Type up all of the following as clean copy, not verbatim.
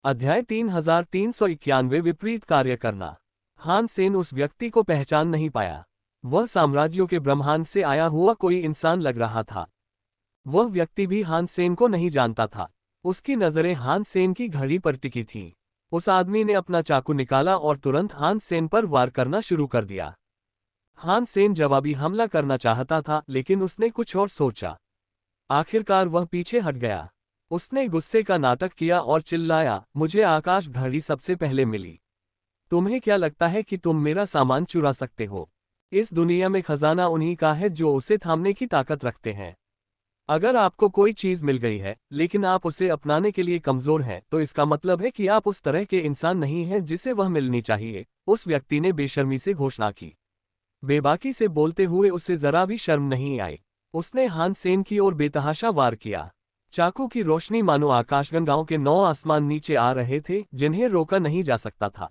अध्याय 3391 विपरीत कार्य करना। हान सेन उस व्यक्ति को पहचान नहीं पाया। वह साम्राज्यों के ब्रह्मांड से आया हुआ कोई इंसान लग रहा था। वह व्यक्ति भी हान सेन को नहीं जानता था। उसकी नजरें हान सेन की घड़ी पर टिकी थीं। उस आदमी ने अपना चाकू निकाला और तुरंत हान सेन पर वार करना शुरू कर दिया। हान सेन जवाबी हमला करना चाहता था, लेकिन उसने कुछ और सोचा। आखिरकार वह पीछे हट गया। उसने गुस्से का नाटक किया और चिल्लाया, मुझे आकाश घड़ी सबसे पहले मिली। तुम्हें क्या लगता है कि तुम मेरा सामान चुरा सकते हो? इस दुनिया में खजाना उन्हीं का है जो उसे थामने की ताकत रखते हैं। अगर आपको कोई चीज मिल गई है लेकिन आप उसे अपनाने के लिए कमजोर हैं, तो इसका मतलब है कि आप उस तरह के इंसान नहीं हैं जिसे वह मिलनी चाहिए। उस व्यक्ति ने बेशर्मी से घोषणा की। बेबाकी से बोलते हुए उसे जरा भी शर्म नहीं आई। उसने हान सेन की ओर बेतहाशा वार किया। चाकू की रोशनी मानो आकाशगंगाओं के 9 आसमान नीचे आ रहे थे, जिन्हें रोका नहीं जा सकता था।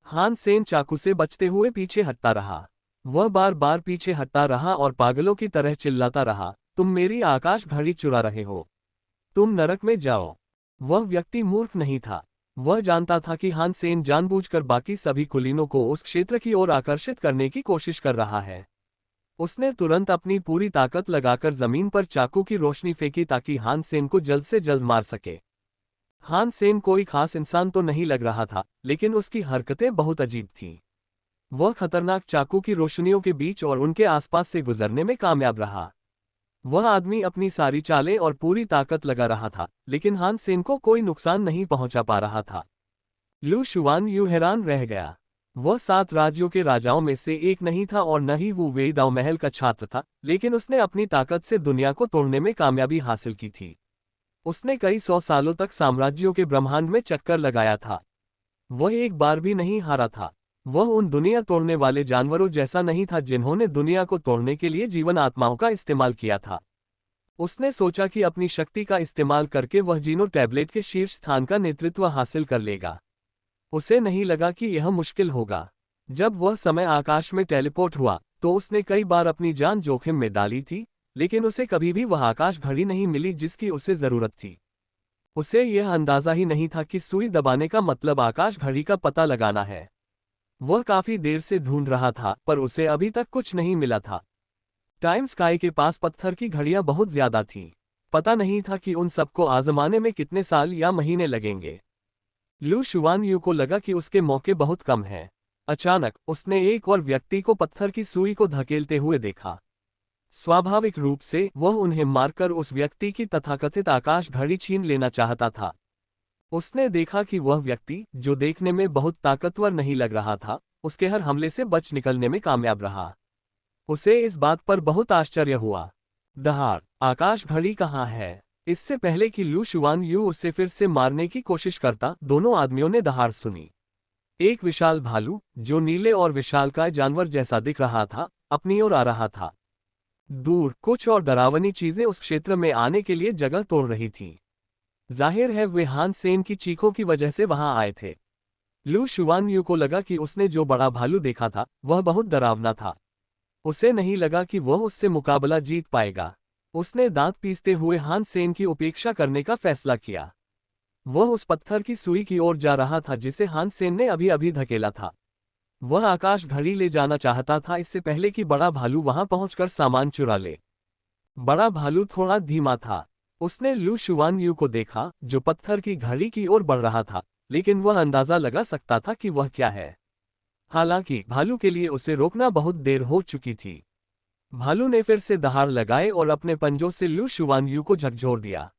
हान सेन चाकू से बचते हुए पीछे हटता रहा। वह बार बार पीछे हटता रहा और पागलों की तरह चिल्लाता रहा, तुम मेरी आकाश घड़ी चुरा रहे हो। तुम नरक में जाओ। वह व्यक्ति मूर्ख नहीं था। वह जानता था कि हान सेन जानबूझकर बाकी सभी कुलीनों को उस क्षेत्र की ओर आकर्षित करने की कोशिश कर रहा है। उसने तुरंत अपनी पूरी ताकत लगाकर जमीन पर चाकू की रोशनी फेंकी ताकि हान सेन को जल्द से जल्द मार सके। हान सेन कोई खास इंसान तो नहीं लग रहा था, लेकिन उसकी हरकतें बहुत अजीब थीं। वह खतरनाक चाकू की रोशनियों के बीच और उनके आसपास से गुजरने में कामयाब रहा। वह आदमी अपनी सारी चालें और पूरी ताकत लगा रहा था, लेकिन हान सेन को कोई नुकसान नहीं पहुंचा पा रहा था। लू शुआन यू हैरान रह गया। वह 7 राज्यों के राजाओं में से एक नहीं था और न ही वो वेई दाओ महल का छात्र था, लेकिन उसने अपनी ताकत से दुनिया को तोड़ने में कामयाबी हासिल की थी। उसने कई 100 सालों तक साम्राज्यों के ब्रह्मांड में चक्कर लगाया था। वह एक बार भी नहीं हारा था। वह उन दुनिया तोड़ने वाले जानवरों जैसा नहीं था जिन्होंने दुनिया को तोड़ने के लिए जीवन आत्माओं का इस्तेमाल किया था। उसने सोचा कि अपनी शक्ति का इस्तेमाल करके वह जीनो टैबलेट के शीर्ष स्थान का नेतृत्व हासिल कर लेगा। उसे नहीं लगा कि यह मुश्किल होगा। जब वह समय आकाश में टेलीपोर्ट हुआ तो उसने कई बार अपनी जान जोखिम में डाली थी, लेकिन उसे कभी भी वह आकाश घड़ी नहीं मिली जिसकी उसे जरूरत थी। उसे यह अंदाजा ही नहीं था कि सुई दबाने का मतलब आकाश घड़ी का पता लगाना है। वह काफी देर से ढूंढ रहा था, पर उसे अभी तक कुछ नहीं मिला था। टाइम स्काई के पास पत्थर की घड़ियां बहुत ज्यादा थीं। पता नहीं था कि उन सबको आजमाने में कितने साल या महीने लगेंगे। लू शुआन यू को लगा कि उसके मौके बहुत कम हैं। अचानक उसने एक और व्यक्ति को पत्थर की सुई को धकेलते हुए देखा। स्वाभाविक रूप से वह उन्हें मारकर उस व्यक्ति की तथाकथित आकाश घड़ी छीन लेना चाहता था। उसने देखा कि वह व्यक्ति, जो देखने में बहुत ताकतवर नहीं लग रहा था, उसके हर हमले से बच निकलने में कामयाब रहा। उसे इस बात पर बहुत आश्चर्य हुआ। दहाड़, आकाश घड़ी कहाँ है? इससे पहले कि लू शुआन यू उसे फिर से मारने की कोशिश करता, दोनों आदमियों ने दहाड़ सुनी। एक विशाल भालू, जो नीले और विशालकाय जानवर जैसा दिख रहा था, अपनी ओर आ रहा था। दूर कुछ और डरावनी चीजें उस क्षेत्र में आने के लिए जगह तोड़ रही थीं। जाहिर है वे हान सेन की चीखों की वजह से वहां आए थे। लू शुआन यू को लगा कि उसने जो बड़ा भालू देखा था वह बहुत डरावना था। उसे नहीं लगा कि वह उससे मुकाबला जीत पाएगा। उसने दांत पीसते हुए हान सेन की उपेक्षा करने का फैसला किया। वह उस पत्थर की सुई की ओर जा रहा था जिसे हान सेन ने अभी अभी धकेला था। वह आकाश घड़ी ले जाना चाहता था, इससे पहले कि बड़ा भालू वहां पहुंचकर सामान चुरा ले। बड़ा भालू थोड़ा धीमा था। उसने लू शुआन यू को देखा, जो पत्थर की घड़ी की ओर बढ़ रहा था, लेकिन वह अंदाजा लगा सकता था कि वह क्या है। हालांकि भालू के लिए उसे रोकना बहुत देर हो चुकी थी। भालू ने फिर से दहाड़ लगाए और अपने पंजों से लू शुआन यू को झकझोर दिया।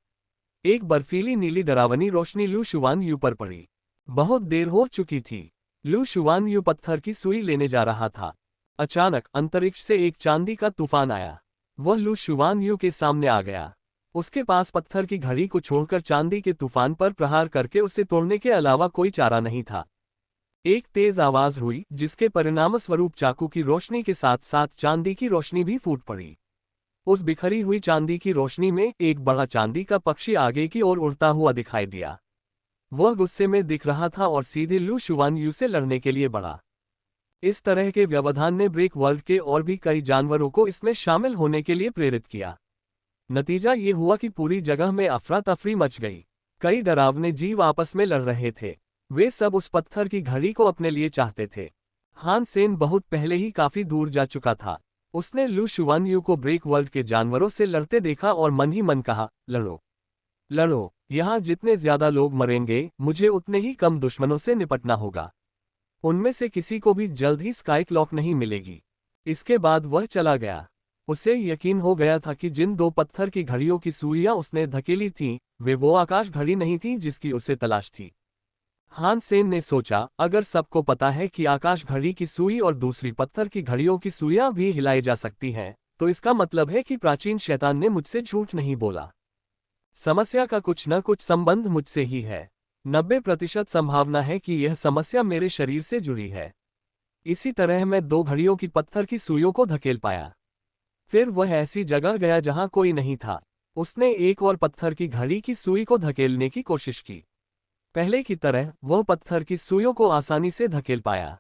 एक बर्फीली नीली डरावनी रोशनी लू शुआन यू पर पड़ी। बहुत देर हो चुकी थी। लू शुआन यू पत्थर की सुई लेने जा रहा था। अचानक अंतरिक्ष से एक चांदी का तूफान आया। वह लू शुआन यू के सामने आ गया। उसके पास पत्थर की घड़ी को छोड़कर चांदी के तूफान पर प्रहार करके उसे तोड़ने के अलावा कोई चारा नहीं था। एक तेज आवाज हुई, जिसके परिणामस्वरूप चाकू की रोशनी के साथ साथ चांदी की रोशनी भी फूट पड़ी। उस बिखरी हुई चांदी की रोशनी में एक बड़ा चांदी का पक्षी आगे की ओर उड़ता हुआ दिखाई दिया। वह गुस्से में दिख रहा था और सीधे लू शुआन यू से लड़ने के लिए बढ़ा। इस तरह के व्यवधान ने ब्रेक वर्ल्ड के और भी कई जानवरों को इसमें शामिल होने के लिए प्रेरित किया। नतीजा ये हुआ कि पूरी जगह में अफरा तफरी मच गई। कई डरावने जीव आपस में लड़ रहे थे। वे सब उस पत्थर की घड़ी को अपने लिए चाहते थे। हान सेन बहुत पहले ही काफी दूर जा चुका था। उसने लू शुआनयू को ब्रेक वर्ल्ड के जानवरों से लड़ते देखा और मन ही मन कहा, लड़ो लड़ो, यहाँ जितने ज्यादा लोग मरेंगे मुझे उतने ही कम दुश्मनों से निपटना होगा। उनमें से किसी को भी जल्द ही स्काई क्लॉक नहीं मिलेगी। इसके बाद वह चला गया। उसे यकीन हो गया था कि जिन 2 पत्थर की घड़ियों की सुइयां उसने धकेली थीं, वे वो आकाश घड़ी नहीं थी जिसकी उसे तलाश थी। हान सेन ने सोचा, अगर सबको पता है कि आकाश घड़ी की सुई और दूसरी पत्थर की घड़ियों की सुइयां भी हिलाई जा सकती हैं, तो इसका मतलब है कि प्राचीन शैतान ने मुझसे झूठ नहीं बोला। समस्या का कुछ न कुछ संबंध मुझसे ही है। 90% संभावना है कि यह समस्या मेरे शरीर से जुड़ी है। इसी तरह मैं 2 घड़ियों की पत्थर की सुइयों को धकेल पाया। फिर वह ऐसी जगह गया जहां कोई नहीं था। उसने एक और पत्थर की घड़ी की सुई को धकेलने की कोशिश की। पहले की तरह वह पत्थर की सुइयों को आसानी से धकेल पाया।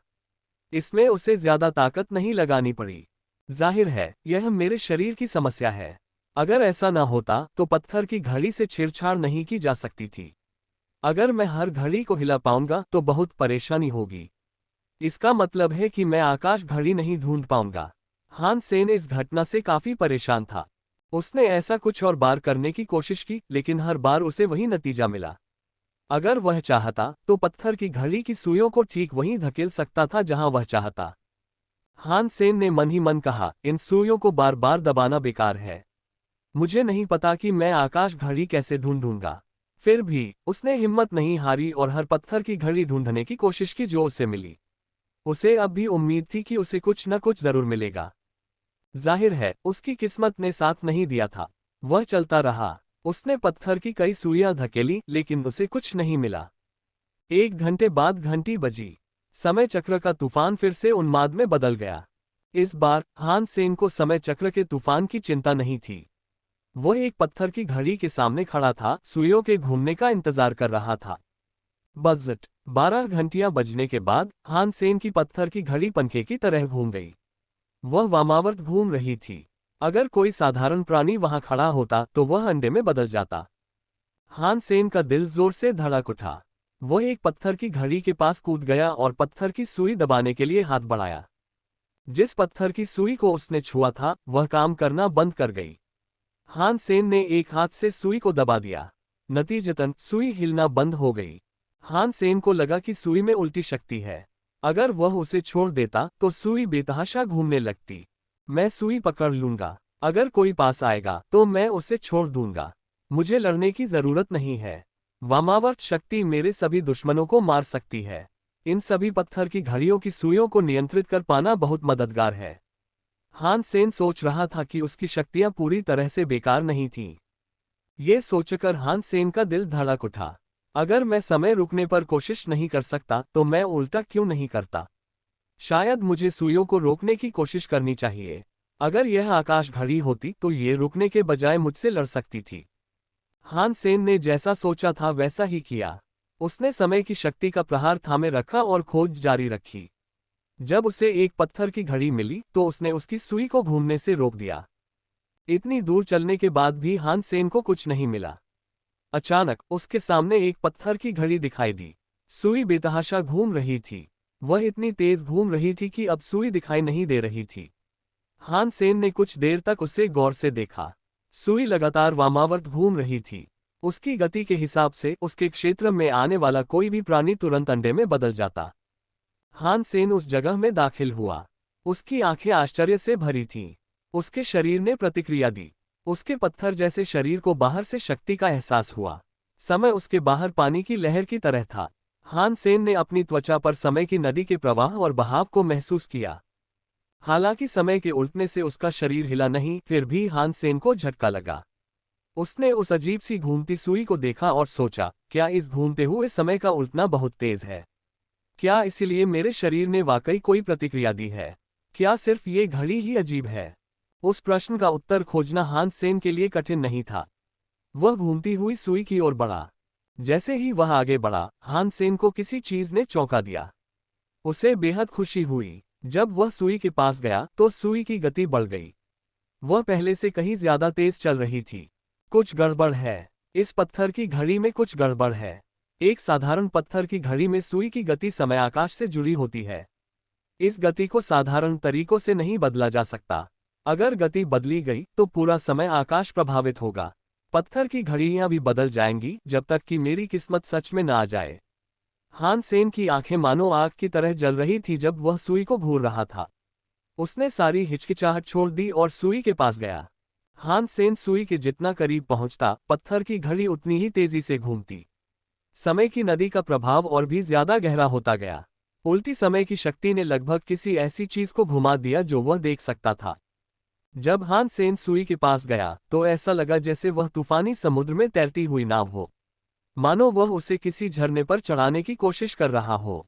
इसमें उसे ज्यादा ताकत नहीं लगानी पड़ी। जाहिर है, यह मेरे शरीर की समस्या है। अगर ऐसा न होता तो पत्थर की घड़ी से छेड़छाड़ नहीं की जा सकती थी। अगर मैं हर घड़ी को हिला पाऊंगा तो बहुत परेशानी होगी। इसका मतलब है कि मैं आकाश घड़ी नहीं ढूंढ पाऊंगा। हान सेन इस घटना से काफी परेशान था। उसने ऐसा कुछ और बार करने की कोशिश की, लेकिन हर बार उसे वही नतीजा मिला। अगर वह चाहता तो पत्थर की घड़ी की सुइयों को ठीक वहीं धकेल सकता था जहां वह चाहता। हान सेन ने मन ही मन कहा, इन सुइयों को बार बार दबाना बेकार है। मुझे नहीं पता कि मैं आकाश घड़ी कैसे ढूंढूंगा। फिर भी उसने हिम्मत नहीं हारी और हर पत्थर की घड़ी ढूंढने की कोशिश की जो उसे मिली। उसे अब भी उम्मीद थी कि उसे कुछ न कुछ जरूर मिलेगा। जाहिर है, उसकी किस्मत ने साथ नहीं दिया था। वह चलता रहा। उसने पत्थर की कई सुइयां धकेली, लेकिन उसे कुछ नहीं मिला। 1 घंटे बाद घंटी बजी। समय चक्र का तूफान फिर से उन्माद में बदल गया। इस बार हान सेन को समय चक्र के तूफान की चिंता नहीं थी। वह एक पत्थर की घड़ी के सामने खड़ा था, सुइयों के घूमने का इंतजार कर रहा था। बजट 12 घंटियां बजने के बाद हान सेन की पत्थर की घड़ी पंखे की तरह घूम गई। वह वामावर्त घूम रही थी। अगर कोई साधारण प्राणी वहां खड़ा होता तो वह अंडे में बदल जाता। हान सेन का दिल जोर से धड़क उठा। वह एक पत्थर की घड़ी के पास कूद गया और पत्थर की सुई दबाने के लिए हाथ बढ़ाया। जिस पत्थर की सुई को उसने छुआ था वह काम करना बंद कर गई। हान सेन ने एक हाथ से सुई को दबा दिया। नतीजतन सुई हिलना बंद हो गई। हान सेन को लगा कि सुई में उल्टी शक्ति है। अगर वह उसे छोड़ देता तो सुई बेतहाशा घूमने लगती। मैं सुई पकड़ लूंगा। अगर कोई पास आएगा तो मैं उसे छोड़ दूंगा। मुझे लड़ने की जरूरत नहीं है। वामावर्त शक्ति मेरे सभी दुश्मनों को मार सकती है। इन सभी पत्थर की घड़ियों की सुइयों को नियंत्रित कर पाना बहुत मददगार है। हान सेन सोच रहा था कि उसकी शक्तियां पूरी तरह से बेकार नहीं थीं। ये सोचकर हान सेन का दिल धड़क उठा। अगर मैं समय रुकने पर कोशिश नहीं कर सकता तो मैं उल्टा क्यों नहीं करता? शायद मुझे सुइयों को रोकने की कोशिश करनी चाहिए। अगर यह आकाश घड़ी होती तो ये रुकने के बजाय मुझसे लड़ सकती थी। हान सेन ने जैसा सोचा था वैसा ही किया। उसने समय की शक्ति का प्रहार थामे रखा और खोज जारी रखी। जब उसे एक पत्थर की घड़ी मिली तो उसने उसकी सुई को घूमने से रोक दिया। इतनी दूर चलने के बाद भी हान सेन को कुछ नहीं मिला। अचानक उसके सामने एक पत्थर की घड़ी दिखाई दी। सुई बेतहाशा घूम रही थी। वह इतनी तेज घूम रही थी कि अब सुई दिखाई नहीं दे रही थी। हान सेन ने कुछ देर तक उसे गौर से देखा। सुई लगातार वामावर्त घूम रही थी। उसकी गति के हिसाब से उसके क्षेत्र में आने वाला कोई भी प्राणी तुरंत अंडे में बदल जाता। हान सेन उस जगह में दाखिल हुआ। उसकी आंखें आश्चर्य से भरी थीं। उसके शरीर ने प्रतिक्रिया दी। उसके पत्थर जैसे शरीर को बाहर से शक्ति का एहसास हुआ। समय उसके बाहर पानी की लहर की तरह था। हान सेन ने अपनी त्वचा पर समय की नदी के प्रवाह और बहाव को महसूस किया। हालांकि समय के उल्टने से उसका शरीर हिला नहीं, फिर भी हान सेन को झटका लगा। उसने उस अजीब सी घूमती सुई को देखा और सोचा, क्या इस घूमते हुए समय का उल्टना बहुत तेज है? क्या इसीलिए मेरे शरीर ने वाकई कोई प्रतिक्रिया दी है? क्या सिर्फ ये घड़ी ही अजीब है? उस प्रश्न का उत्तर खोजना हान सेन के लिए कठिन नहीं था। वह घूमती हुई सुई की ओर बढ़ा। जैसे ही वह आगे बढ़ा, हान सेन को किसी चीज ने चौंका दिया। उसे बेहद खुशी हुई। जब वह सुई के पास गया तो सुई की गति बढ़ गई। वह पहले से कहीं ज्यादा तेज चल रही थी। कुछ गड़बड़ है। इस पत्थर की घड़ी में कुछ गड़बड़ है। एक साधारण पत्थर की घड़ी में सुई की गति समय आकाश से जुड़ी होती है। इस गति को साधारण तरीकों से नहीं बदला जा सकता। अगर गति बदली गई तो पूरा समय आकाश प्रभावित होगा। पत्थर की घड़ियां भी बदल जाएंगी जब तक कि मेरी किस्मत सच में ना आ जाए। हान सेन की आंखें मानो आग की तरह जल रही थी जब वह सुई को घूर रहा था। उसने सारी हिचकिचाहट छोड़ दी और सुई के पास गया। हान सेन सुई के जितना करीब पहुंचता, पत्थर की घड़ी उतनी ही तेजी से घूमती। समय की नदी का प्रभाव और भी ज्यादा गहरा होता गया। उल्टी समय की शक्ति ने लगभग किसी ऐसी चीज को घुमा दिया जो वह देख सकता था। जब हान सेन सुई के पास गया तो ऐसा लगा जैसे वह तूफानी समुद्र में तैरती हुई नाव हो, मानो वह उसे किसी झरने पर चढ़ाने की कोशिश कर रहा हो।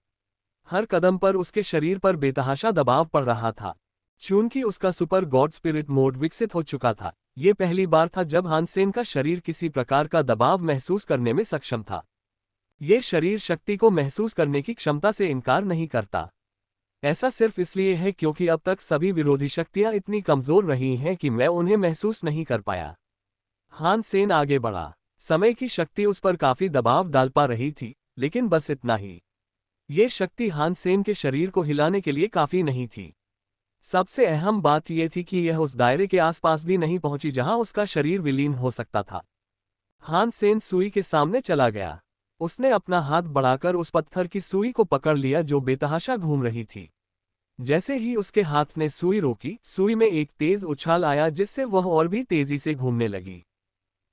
हर कदम पर उसके शरीर पर बेतहाशा दबाव पड़ रहा था। चूंकि उसका सुपर गॉड स्पिरिट मोड विकसित हो चुका था, ये पहली बार था जब हान सेन का शरीर किसी प्रकार का दबाव महसूस करने में सक्षम था। ये शरीर शक्ति को महसूस करने की क्षमता से इनकार नहीं करता। ऐसा सिर्फ इसलिए है क्योंकि अब तक सभी विरोधी शक्तियां इतनी कमजोर रही हैं कि मैं उन्हें महसूस नहीं कर पाया। हान सेन आगे बढ़ा। समय की शक्ति उस पर काफी दबाव डाल पा रही थी, लेकिन बस इतना ही। ये शक्ति हान सेन के शरीर को हिलाने के लिए काफी नहीं थी। सबसे अहम बात यह थी कि यह उस दायरे के आसपास भी नहीं पहुंची जहां उसका शरीर विलीन हो सकता था। हान सेन सुई के सामने चला गया। उसने अपना हाथ बढ़ाकर उस पत्थर की सुई को पकड़ लिया जो बेतहाशा घूम रही थी। जैसे ही उसके हाथ ने सुई रोकी, सुई में एक तेज उछाल आया जिससे वह और भी तेजी से घूमने लगी।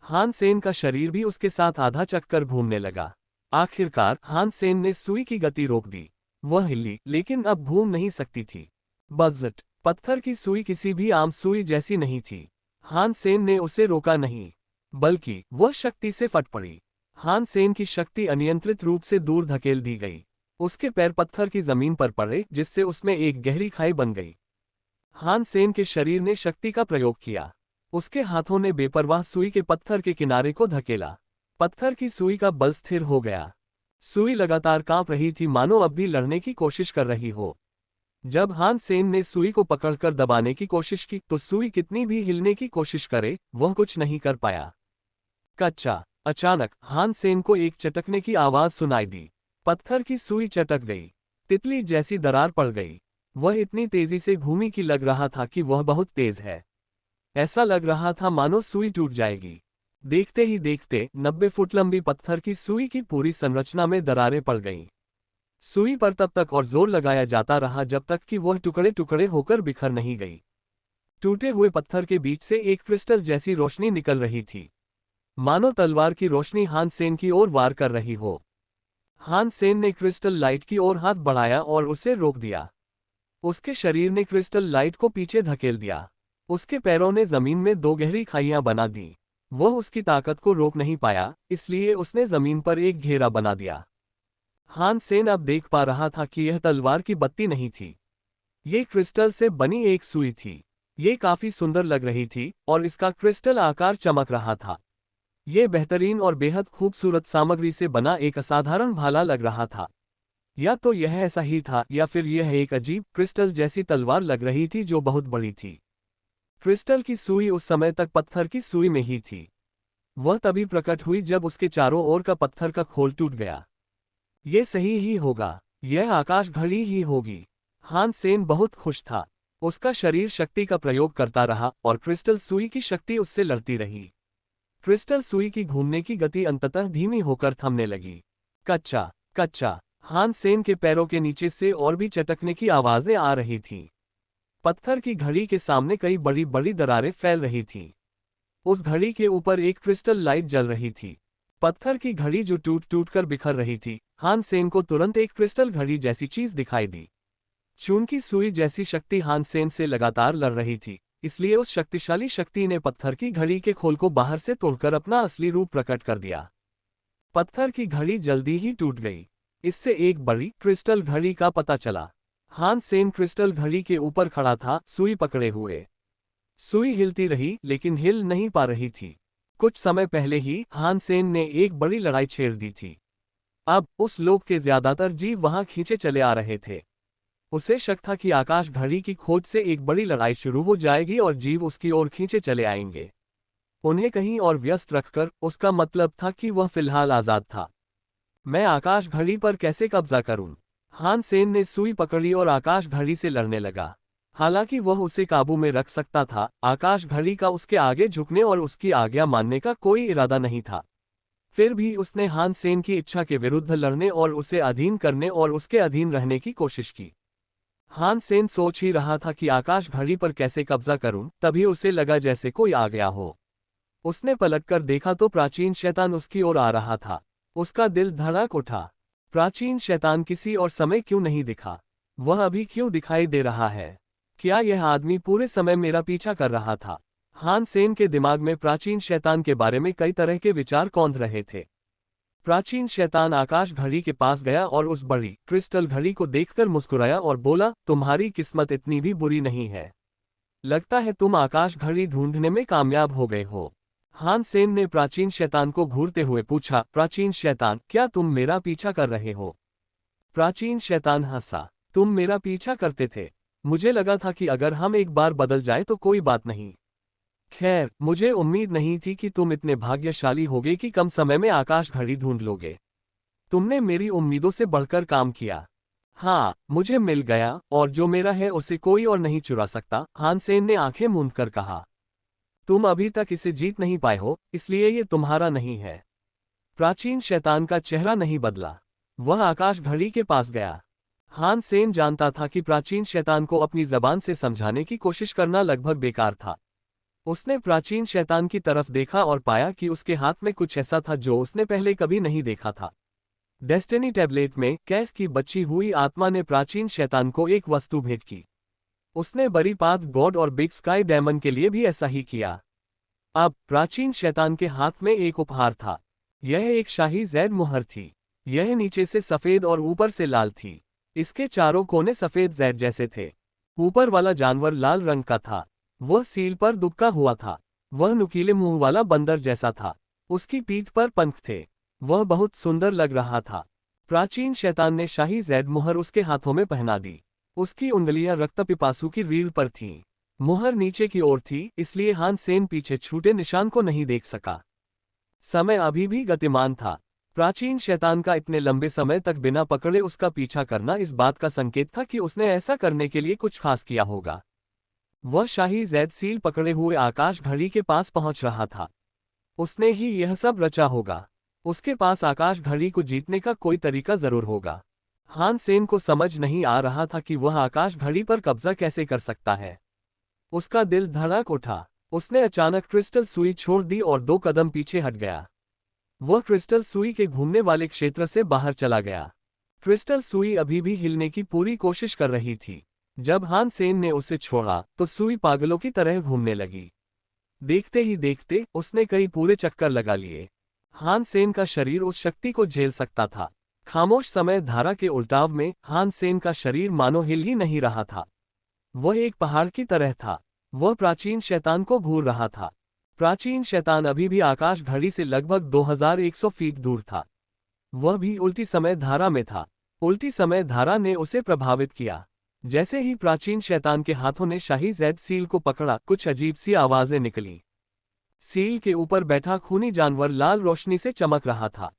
हान सेन का शरीर भी उसके साथ आधा चक्कर घूमने लगा। आखिरकार हान सेन ने सुई की गति रोक दी। वह हिली, लेकिन अब घूम नहीं सकती थी। बज़ट! पत्थर की सुई किसी भी आम सुई जैसी नहीं थी। हान सेन ने उसे रोका नहीं, बल्कि वह शक्ति से फट पड़ी। हान सेन की शक्ति अनियंत्रित रूप से दूर धकेल दी गई। उसके पैर पत्थर की जमीन पर पड़े जिससे उसमें एक गहरी खाई बन गई। हान सेन के शरीर ने शक्ति का प्रयोग किया। उसके हाथों ने बेपरवाह सुई के पत्थर के किनारे को धकेला। पत्थर की सुई का बल स्थिर हो गया। सुई लगातार कांप रही थी, मानो अब भी लड़ने की कोशिश कर रही हो। जब हान सेन ने सुई को पकड़कर दबाने की कोशिश की तो सुई कितनी भी हिलने की कोशिश करे, वह कुछ नहीं कर पाया। कच्चा! अचानक हान सेन को एक चटकने की आवाज सुनाई दी। पत्थर की सुई चटक गई। तितली जैसी दरार पड़ गई। वह इतनी तेजी से घूमी कि लग रहा था कि वह बहुत तेज है। ऐसा लग रहा था मानो सुई टूट जाएगी। देखते ही देखते 90 फुट लंबी पत्थर की सुई की पूरी संरचना में दरारें पड़ गईं। सुई पर तब तक और जोर लगाया जाता रहा जब तक कि वह टुकड़े टुकड़े होकर बिखर नहीं गई। टूटे हुए पत्थर के बीच से एक क्रिस्टल जैसी रोशनी निकल रही थी, मानो तलवार की रोशनी हान सेन की ओर वार कर रही हो। हान सेन ने क्रिस्टल लाइट की ओर हाथ बढ़ाया और उसे रोक दिया। उसके शरीर ने क्रिस्टल लाइट को पीछे धकेल दिया। उसके पैरों ने जमीन में दो गहरी खाइयां बना दी। वह उसकी ताकत को रोक नहीं पाया, इसलिए उसने जमीन पर एक घेरा बना दिया। हान सेन अब देख पा रहा था कि यह तलवार की बत्ती नहीं थी। ये क्रिस्टल से बनी एक सुई थी। ये काफी सुंदर लग रही थी और इसका क्रिस्टल आकार चमक रहा था। ये बेहतरीन और बेहद खूबसूरत सामग्री से बना एक असाधारण भाला लग रहा था। या तो यह ऐसा ही था या फिर यह एक अजीब क्रिस्टल जैसी तलवार लग रही थी जो बहुत बड़ी थी। क्रिस्टल की सुई उस समय तक पत्थर की सुई में ही थी। वह तभी प्रकट हुई जब उसके चारों ओर का पत्थर का खोल टूट गया। ये सही ही होगा, यह आकाश घड़ी ही होगी। हान सेन बहुत खुश था। उसका शरीर शक्ति का प्रयोग करता रहा और क्रिस्टल सुई की शक्ति उससे लड़ती रही। क्रिस्टल सुई की घूमने की गति अंततः धीमी होकर थमने लगी। कच्चा! कच्चा! हान सेन के पैरों के नीचे से और भी चटकने की आवाजें आ रही थीं। पत्थर की घड़ी के सामने कई बड़ी बड़ी दरारें फैल रही थीं। उस घड़ी के ऊपर एक क्रिस्टल लाइट जल रही थी। पत्थर की घड़ी जो टूट टूट कर बिखर रही थी, हान सेन को तुरंत एक क्रिस्टल घड़ी जैसी चीज दिखाई दी। चूंकि सुई जैसी शक्ति हान सेन से लगातार लड़ रही थी, इसलिए उस शक्तिशाली शक्ति ने पत्थर की घड़ी के खोल को बाहर से तोड़कर अपना असली रूप प्रकट कर दिया। पत्थर की घड़ी जल्दी ही टूट गई। इससे एक बड़ी क्रिस्टल घड़ी का पता चला। हान सेन क्रिस्टल घड़ी के ऊपर खड़ा था, सुई पकड़े हुए। सुई हिलती रही लेकिन हिल नहीं पा रही थी। कुछ समय पहले ही हान सेन ने एक बड़ी लड़ाई छेड़ दी थी। अब उस लोक के ज्यादातर जीव वहां खींचे चले आ रहे थे। उसे शक था कि आकाश घड़ी की खोज से एक बड़ी लड़ाई शुरू हो जाएगी और जीव उसकी ओर खींचे चले आएंगे। उन्हें कहीं और व्यस्त रखकर उसका मतलब था कि वह फिलहाल आज़ाद था। मैं आकाश घड़ी पर कैसे कब्जा करूं? हान सेन ने सुई पकड़ी और आकाश घड़ी से लड़ने लगा। हालांकि वह उसे काबू में रख सकता था, आकाश घड़ी का उसके आगे झुकने और उसकी आज्ञा मानने का कोई इरादा नहीं था। फिर भी उसने हान सेन की इच्छा के विरुद्ध लड़ने और उसे अधीन करने और उसके अधीन रहने की कोशिश की। हान सेन सोच ही रहा था कि आकाश घड़ी पर कैसे कब्जा करूं, तभी उसे लगा जैसे कोई आ गया हो। उसने पलटकर देखा तो प्राचीन शैतान उसकी ओर आ रहा था। उसका दिल धड़क उठा। प्राचीन शैतान किसी और समय क्यों नहीं दिखा? वह अभी क्यों दिखाई दे रहा है? क्या यह आदमी पूरे समय मेरा पीछा कर रहा था? हान सेन के दिमाग में प्राचीन शैतान के बारे में कई तरह के विचार कौंध रहे थे। प्राचीन शैतान आकाश घड़ी के पास गया और उस बड़ी क्रिस्टल घड़ी को देखकर मुस्कुराया और बोला, तुम्हारी किस्मत इतनी भी बुरी नहीं है। लगता है तुम आकाश घड़ी ढूंढने में कामयाब हो गए हो। हान सेन ने प्राचीन शैतान को घूरते हुए पूछा, प्राचीन शैतान, क्या तुम मेरा पीछा कर रहे हो? प्राचीन शैतान हंसा, तुम मेरा पीछा करते थे? मुझे लगा था कि अगर हम एक बार बदल जाए तो कोई बात नहीं। खैर, मुझे उम्मीद नहीं थी कि तुम इतने भाग्यशाली होगे कि कम समय में आकाश घड़ी ढूंढ लोगे। तुमने मेरी उम्मीदों से बढ़कर काम किया। हाँ, मुझे मिल गया, और जो मेरा है उसे कोई और नहीं चुरा सकता। हान सेन ने आंखें मूंदकर कहा, तुम अभी तक इसे जीत नहीं पाए हो, इसलिए ये तुम्हारा नहीं है। प्राचीन शैतान का चेहरा नहीं बदला। वह आकाश घड़ी के पास गया। हान सेन जानता था कि प्राचीन शैतान को अपनी जबान से समझाने की कोशिश करना लगभग बेकार था। उसने प्राचीन शैतान की तरफ देखा और पाया कि उसके हाथ में कुछ ऐसा था जो उसने पहले कभी नहीं देखा था। डेस्टिनी टैबलेट में कैस की बची हुई आत्मा ने प्राचीन शैतान को एक वस्तु भेंट की। उसने बड़ी पाथ गॉड और बिग स्काई डायमंड के लिए भी ऐसा ही किया। अब प्राचीन शैतान के हाथ में एक उपहार था। यह एक शाही जैड मुहर थी। यह नीचे से सफेद और ऊपर से लाल थी। इसके चारों कोने सफेद जैड जैसे थे। ऊपर वाला जानवर लाल रंग का था। वह सील पर दुबका हुआ था। वह नुकीले मुंह वाला बंदर जैसा था। उसकी पीठ पर पंख थे। वह बहुत सुंदर लग रहा था। प्राचीन शैतान ने शाही जैड मुहर उसके हाथों में पहना दी। उसकी उंगलियां रक्तपिपासु की रीढ़ पर थीं। मुहर नीचे की ओर थी, इसलिए हान सेन पीछे छूटे निशान को नहीं देख सका। समय अभी भी गतिमान था। प्राचीन शैतान का इतने लंबे समय तक बिना पकड़े उसका पीछा करना इस बात का संकेत था कि उसने ऐसा करने के लिए कुछ खास किया होगा। वह शाही जैद सील पकड़े हुए आकाश घड़ी के पास पहुंच रहा था। उसने ही यह सब रचा होगा। उसके पास आकाश घड़ी को जीतने का कोई तरीका जरूर होगा। हान सेन को समझ नहीं आ रहा था कि वह आकाश घड़ी पर कब्जा कैसे कर सकता है। उसका दिल धड़क उठा। उसने अचानक क्रिस्टल सुई छोड़ दी और 2 कदम पीछे हट गया। वह क्रिस्टल सुई के घूमने वाले क्षेत्र से बाहर चला गया। क्रिस्टल सुई अभी भी हिलने की पूरी कोशिश कर रही थी। जब हान सेन ने उसे छोड़ा तो सुई पागलों की तरह घूमने लगी। देखते ही देखते उसने कई पूरे चक्कर लगा लिए। हान सेन का शरीर उस शक्ति को झेल सकता था। खामोश समय धारा के उल्टाव में हान सेन का शरीर मानो हिल ही नहीं रहा था। वह एक पहाड़ की तरह था। वह प्राचीन शैतान को घूर रहा था। प्राचीन शैतान अभी भी आकाश घड़ी से लगभग 2100 फीट दूर था। वह भी उल्टी समय धारा में था। उल्टी समय धारा ने उसे प्रभावित किया। जैसे ही प्राचीन शैतान के हाथों ने शाही जैड सील को पकड़ा, कुछ अजीब सी आवाजें निकली। सील के ऊपर बैठा खूनी जानवर लाल रोशनी से चमक रहा था।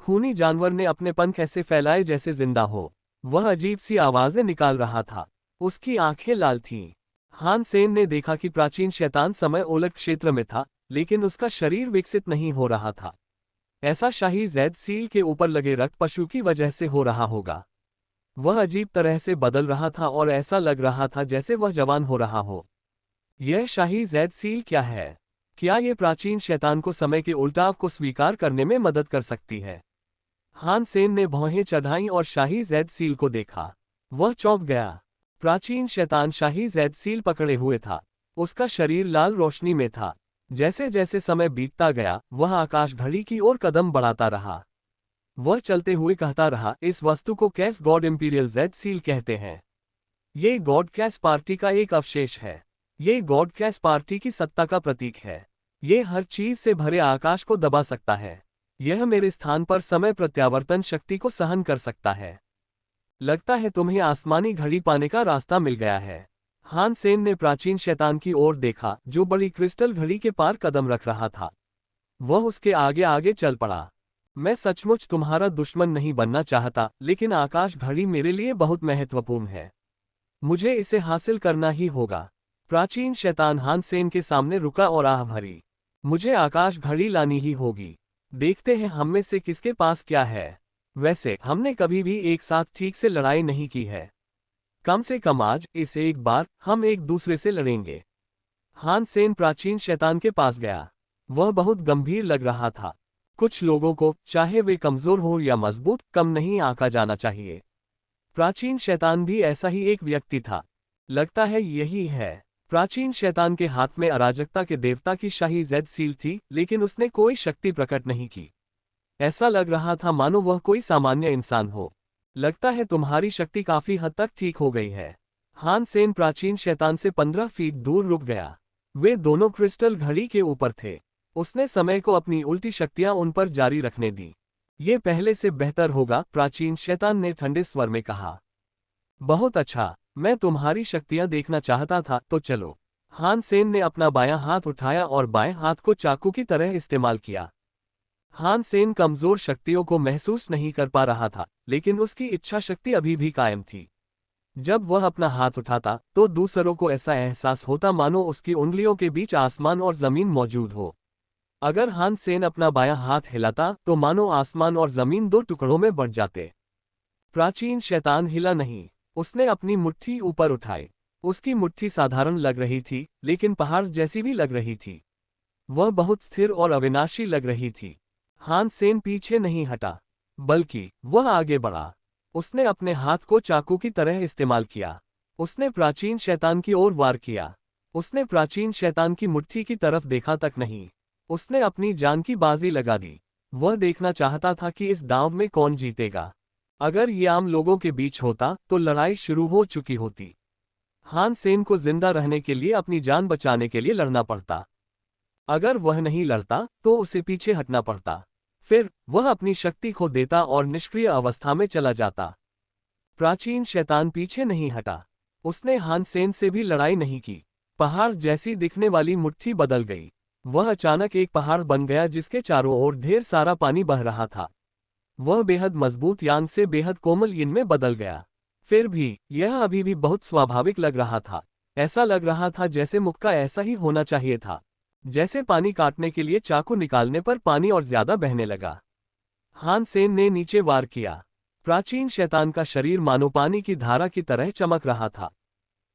खूनी जानवर ने अपने पंख ऐसे फैलाए जैसे जिंदा हो। वह अजीब सी आवाजें निकाल रहा था। उसकी आंखें लाल थीं। हान सेन ने देखा कि प्राचीन शैतान समय उलट क्षेत्र में था, लेकिन उसका शरीर विकसित नहीं हो रहा था। ऐसा शाही जैद सील के ऊपर लगे रक्त पशु की वजह से हो रहा होगा। वह अजीब तरह से बदल रहा था और ऐसा लग रहा था जैसे वह जवान हो रहा हो। यह शाही जैद सील क्या है? क्या ये प्राचीन शैतान को समय के उल्टाव को स्वीकार करने में मदद कर सकती है? हान सेन ने भौहें चढ़ाईं और शाही जैद सील को देखा। वह चौंक गया। प्राचीन शैतान शाही जैद सील पकड़े हुए था। उसका शरीर लाल रोशनी में था। जैसे जैसे समय बीतता गया, वह आकाश घड़ी की ओर कदम बढ़ाता रहा। वह चलते हुए कहता रहा, इस वस्तु को कैस गॉड इंपीरियल जेड सील कहते हैं। ये गॉड कैस पार्टी का एक अवशेष है। ये गॉड कैस पार्टी की सत्ता का प्रतीक है। ये हर चीज से भरे आकाश को दबा सकता है। यह मेरे स्थान पर समय प्रत्यावर्तन शक्ति को सहन कर सकता है। लगता है तुम्हें आसमानी घड़ी पाने का रास्ता मिल गया है। हान सेन ने प्राचीन शैतान की ओर देखा जो बड़ी क्रिस्टल घड़ी के पार कदम रख रहा था। वह उसके आगे आगे चल पड़ा। मैं सचमुच तुम्हारा दुश्मन नहीं बनना चाहता, लेकिन आकाश घड़ी मेरे लिए बहुत महत्वपूर्ण है। मुझे इसे हासिल करना ही होगा। प्राचीन शैतान हान सेन के सामने रुका और आह भरी। मुझे आकाश घड़ी लानी ही होगी। देखते हैं हम में से किसके पास क्या है। वैसे हमने कभी भी एक साथ ठीक से लड़ाई नहीं की है। कम से कम आज इस एक बार हम एक दूसरे से लड़ेंगे। हान सेन प्राचीन शैतान के पास गया। वह बहुत गंभीर लग रहा था। कुछ लोगों को, चाहे वे कमजोर हो या मजबूत, कम नहीं आंका जाना चाहिए। प्राचीन शैतान भी ऐसा ही एक व्यक्ति था। लगता है यही है। प्राचीन शैतान के हाथ में अराजकता के देवता की शाही जेड सील थी, लेकिन उसने कोई शक्ति प्रकट नहीं की। ऐसा लग रहा था मानो वह कोई सामान्य इंसान हो। लगता है तुम्हारी शक्ति काफी हद तक ठीक हो गई है। हान सेन प्राचीन शैतान से 15 फीट दूर रुक गया। वे दोनों क्रिस्टल घड़ी के ऊपर थे। उसने समय को अपनी उल्टी शक्तियां उन पर जारी रखने दी। ये पहले से बेहतर होगा, प्राचीन शैतान ने ठंडे स्वर में कहा। बहुत अच्छा, मैं तुम्हारी शक्तियां देखना चाहता था, तो चलो। हान सेन ने अपना बायां हाथ उठाया और बाएं हाथ को चाकू की तरह इस्तेमाल किया। हान सेन कमजोर शक्तियों को महसूस नहीं कर पा रहा था, लेकिन उसकी इच्छा शक्ति अभी भी कायम थी। जब वह अपना हाथ उठाता तो दूसरों को ऐसा एहसास होता मानो उसकी उंगलियों के बीच आसमान और जमीन मौजूद हो। अगर हान सेन अपना बायां हाथ हिलाता तो मानो आसमान और जमीन दो टुकड़ों में बंट जाते। प्राचीन शैतान हिला नहीं। उसने अपनी मुट्ठी ऊपर उठाई। उसकी मुट्ठी साधारण लग रही थी, लेकिन पहाड़ जैसी भी लग रही थी। वह बहुत स्थिर और अविनाशी लग रही थी। हान सेन पीछे नहीं हटा, बल्कि वह आगे बढ़ा। उसने अपने हाथ को चाकू की तरह इस्तेमाल किया। उसने प्राचीन शैतान की ओर वार किया। उसने प्राचीन शैतान की मुट्ठी की तरफ देखा तक नहीं। उसने अपनी जान की बाजी लगा दी। वह देखना चाहता था कि इस दांव में कौन जीतेगा। अगर ये आम लोगों के बीच होता तो लड़ाई शुरू हो चुकी होती। हान सेन को जिंदा रहने के लिए अपनी जान बचाने के लिए लड़ना पड़ता। अगर वह नहीं लड़ता तो उसे पीछे हटना पड़ता। फिर वह अपनी शक्ति खो देता और निष्क्रिय अवस्था में चला जाता। प्राचीन शैतान पीछे नहीं हटा। उसने हान सेन से भी लड़ाई नहीं की। पहाड़ जैसी दिखने वाली मुट्ठी बदल गई। वह अचानक एक पहाड़ बन गया जिसके चारों ओर ढेर सारा पानी बह रहा था। वह बेहद मजबूत यांग से बेहद कोमल यिन में बदल गया। फिर भी यह अभी भी बहुत स्वाभाविक लग रहा था। ऐसा लग रहा था जैसे मुख का ऐसा ही होना चाहिए था। जैसे पानी काटने के लिए चाकू निकालने पर पानी और ज्यादा बहने लगा। हान सेन ने नीचे वार किया। प्राचीन शैतान का शरीर मानो पानी की धारा की तरह चमक रहा था।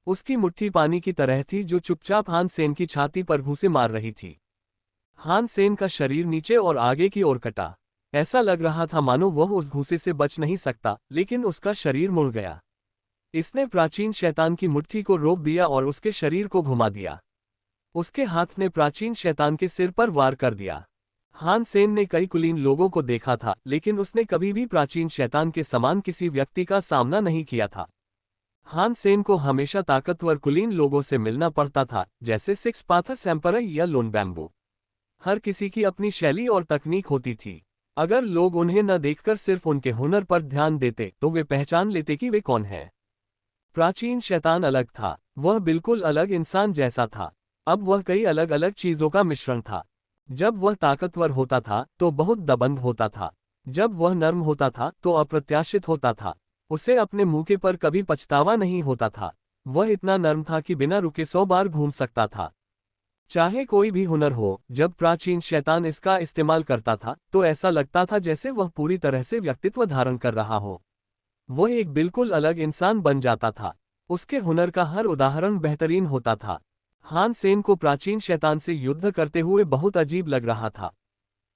उसकी मुट्ठी पानी की तरह थी जो चुपचाप हान सेन की छाती पर घूंसे मार रही थी। हान सेन का शरीर नीचे और आगे की ओर कटा। ऐसा लग रहा था मानो वह उस घूंसे से बच नहीं सकता, लेकिन उसका शरीर मुड़ गया। इसने प्राचीन शैतान की मुट्ठी को रोक दिया और उसके शरीर को घुमा दिया। उसके हाथ ने प्राचीन शैतान के सिर पर वार कर दिया। हान सेन ने कई कुलीन लोगों को देखा था, लेकिन उसने कभी भी प्राचीन शैतान के समान किसी व्यक्ति का सामना नहीं किया था। हान सेन को हमेशा ताकतवर कुलीन लोगों से मिलना पड़ता था, जैसे सिक्स पाथर्स एम्परर या लोन बैम्बू। हर किसी की अपनी शैली और तकनीक होती थी। अगर लोग उन्हें न देखकर सिर्फ उनके हुनर पर ध्यान देते तो वे पहचान लेते कि वे कौन हैं। प्राचीन शैतान अलग था। वह बिल्कुल अलग इंसान जैसा था। अब वह कई अलग अलग चीजों का मिश्रण था। जब वह ताकतवर होता था तो बहुत दबंग होता था। जब वह नर्म होता था तो अप्रत्याशित होता था। उसे अपने मुंह पर कभी पछतावा नहीं होता था। वह इतना नर्म था कि बिना रुके 100 बार घूम सकता था। चाहे कोई भी हुनर हो, जब प्राचीन शैतान इसका इस्तेमाल करता था तो ऐसा लगता था जैसे वह पूरी तरह से व्यक्तित्व धारण कर रहा हो। वह एक बिल्कुल अलग इंसान बन जाता था। उसके हुनर का हर उदाहरण बेहतरीन होता था। हान सेन को प्राचीन शैतान से युद्ध करते हुए बहुत अजीब लग रहा था।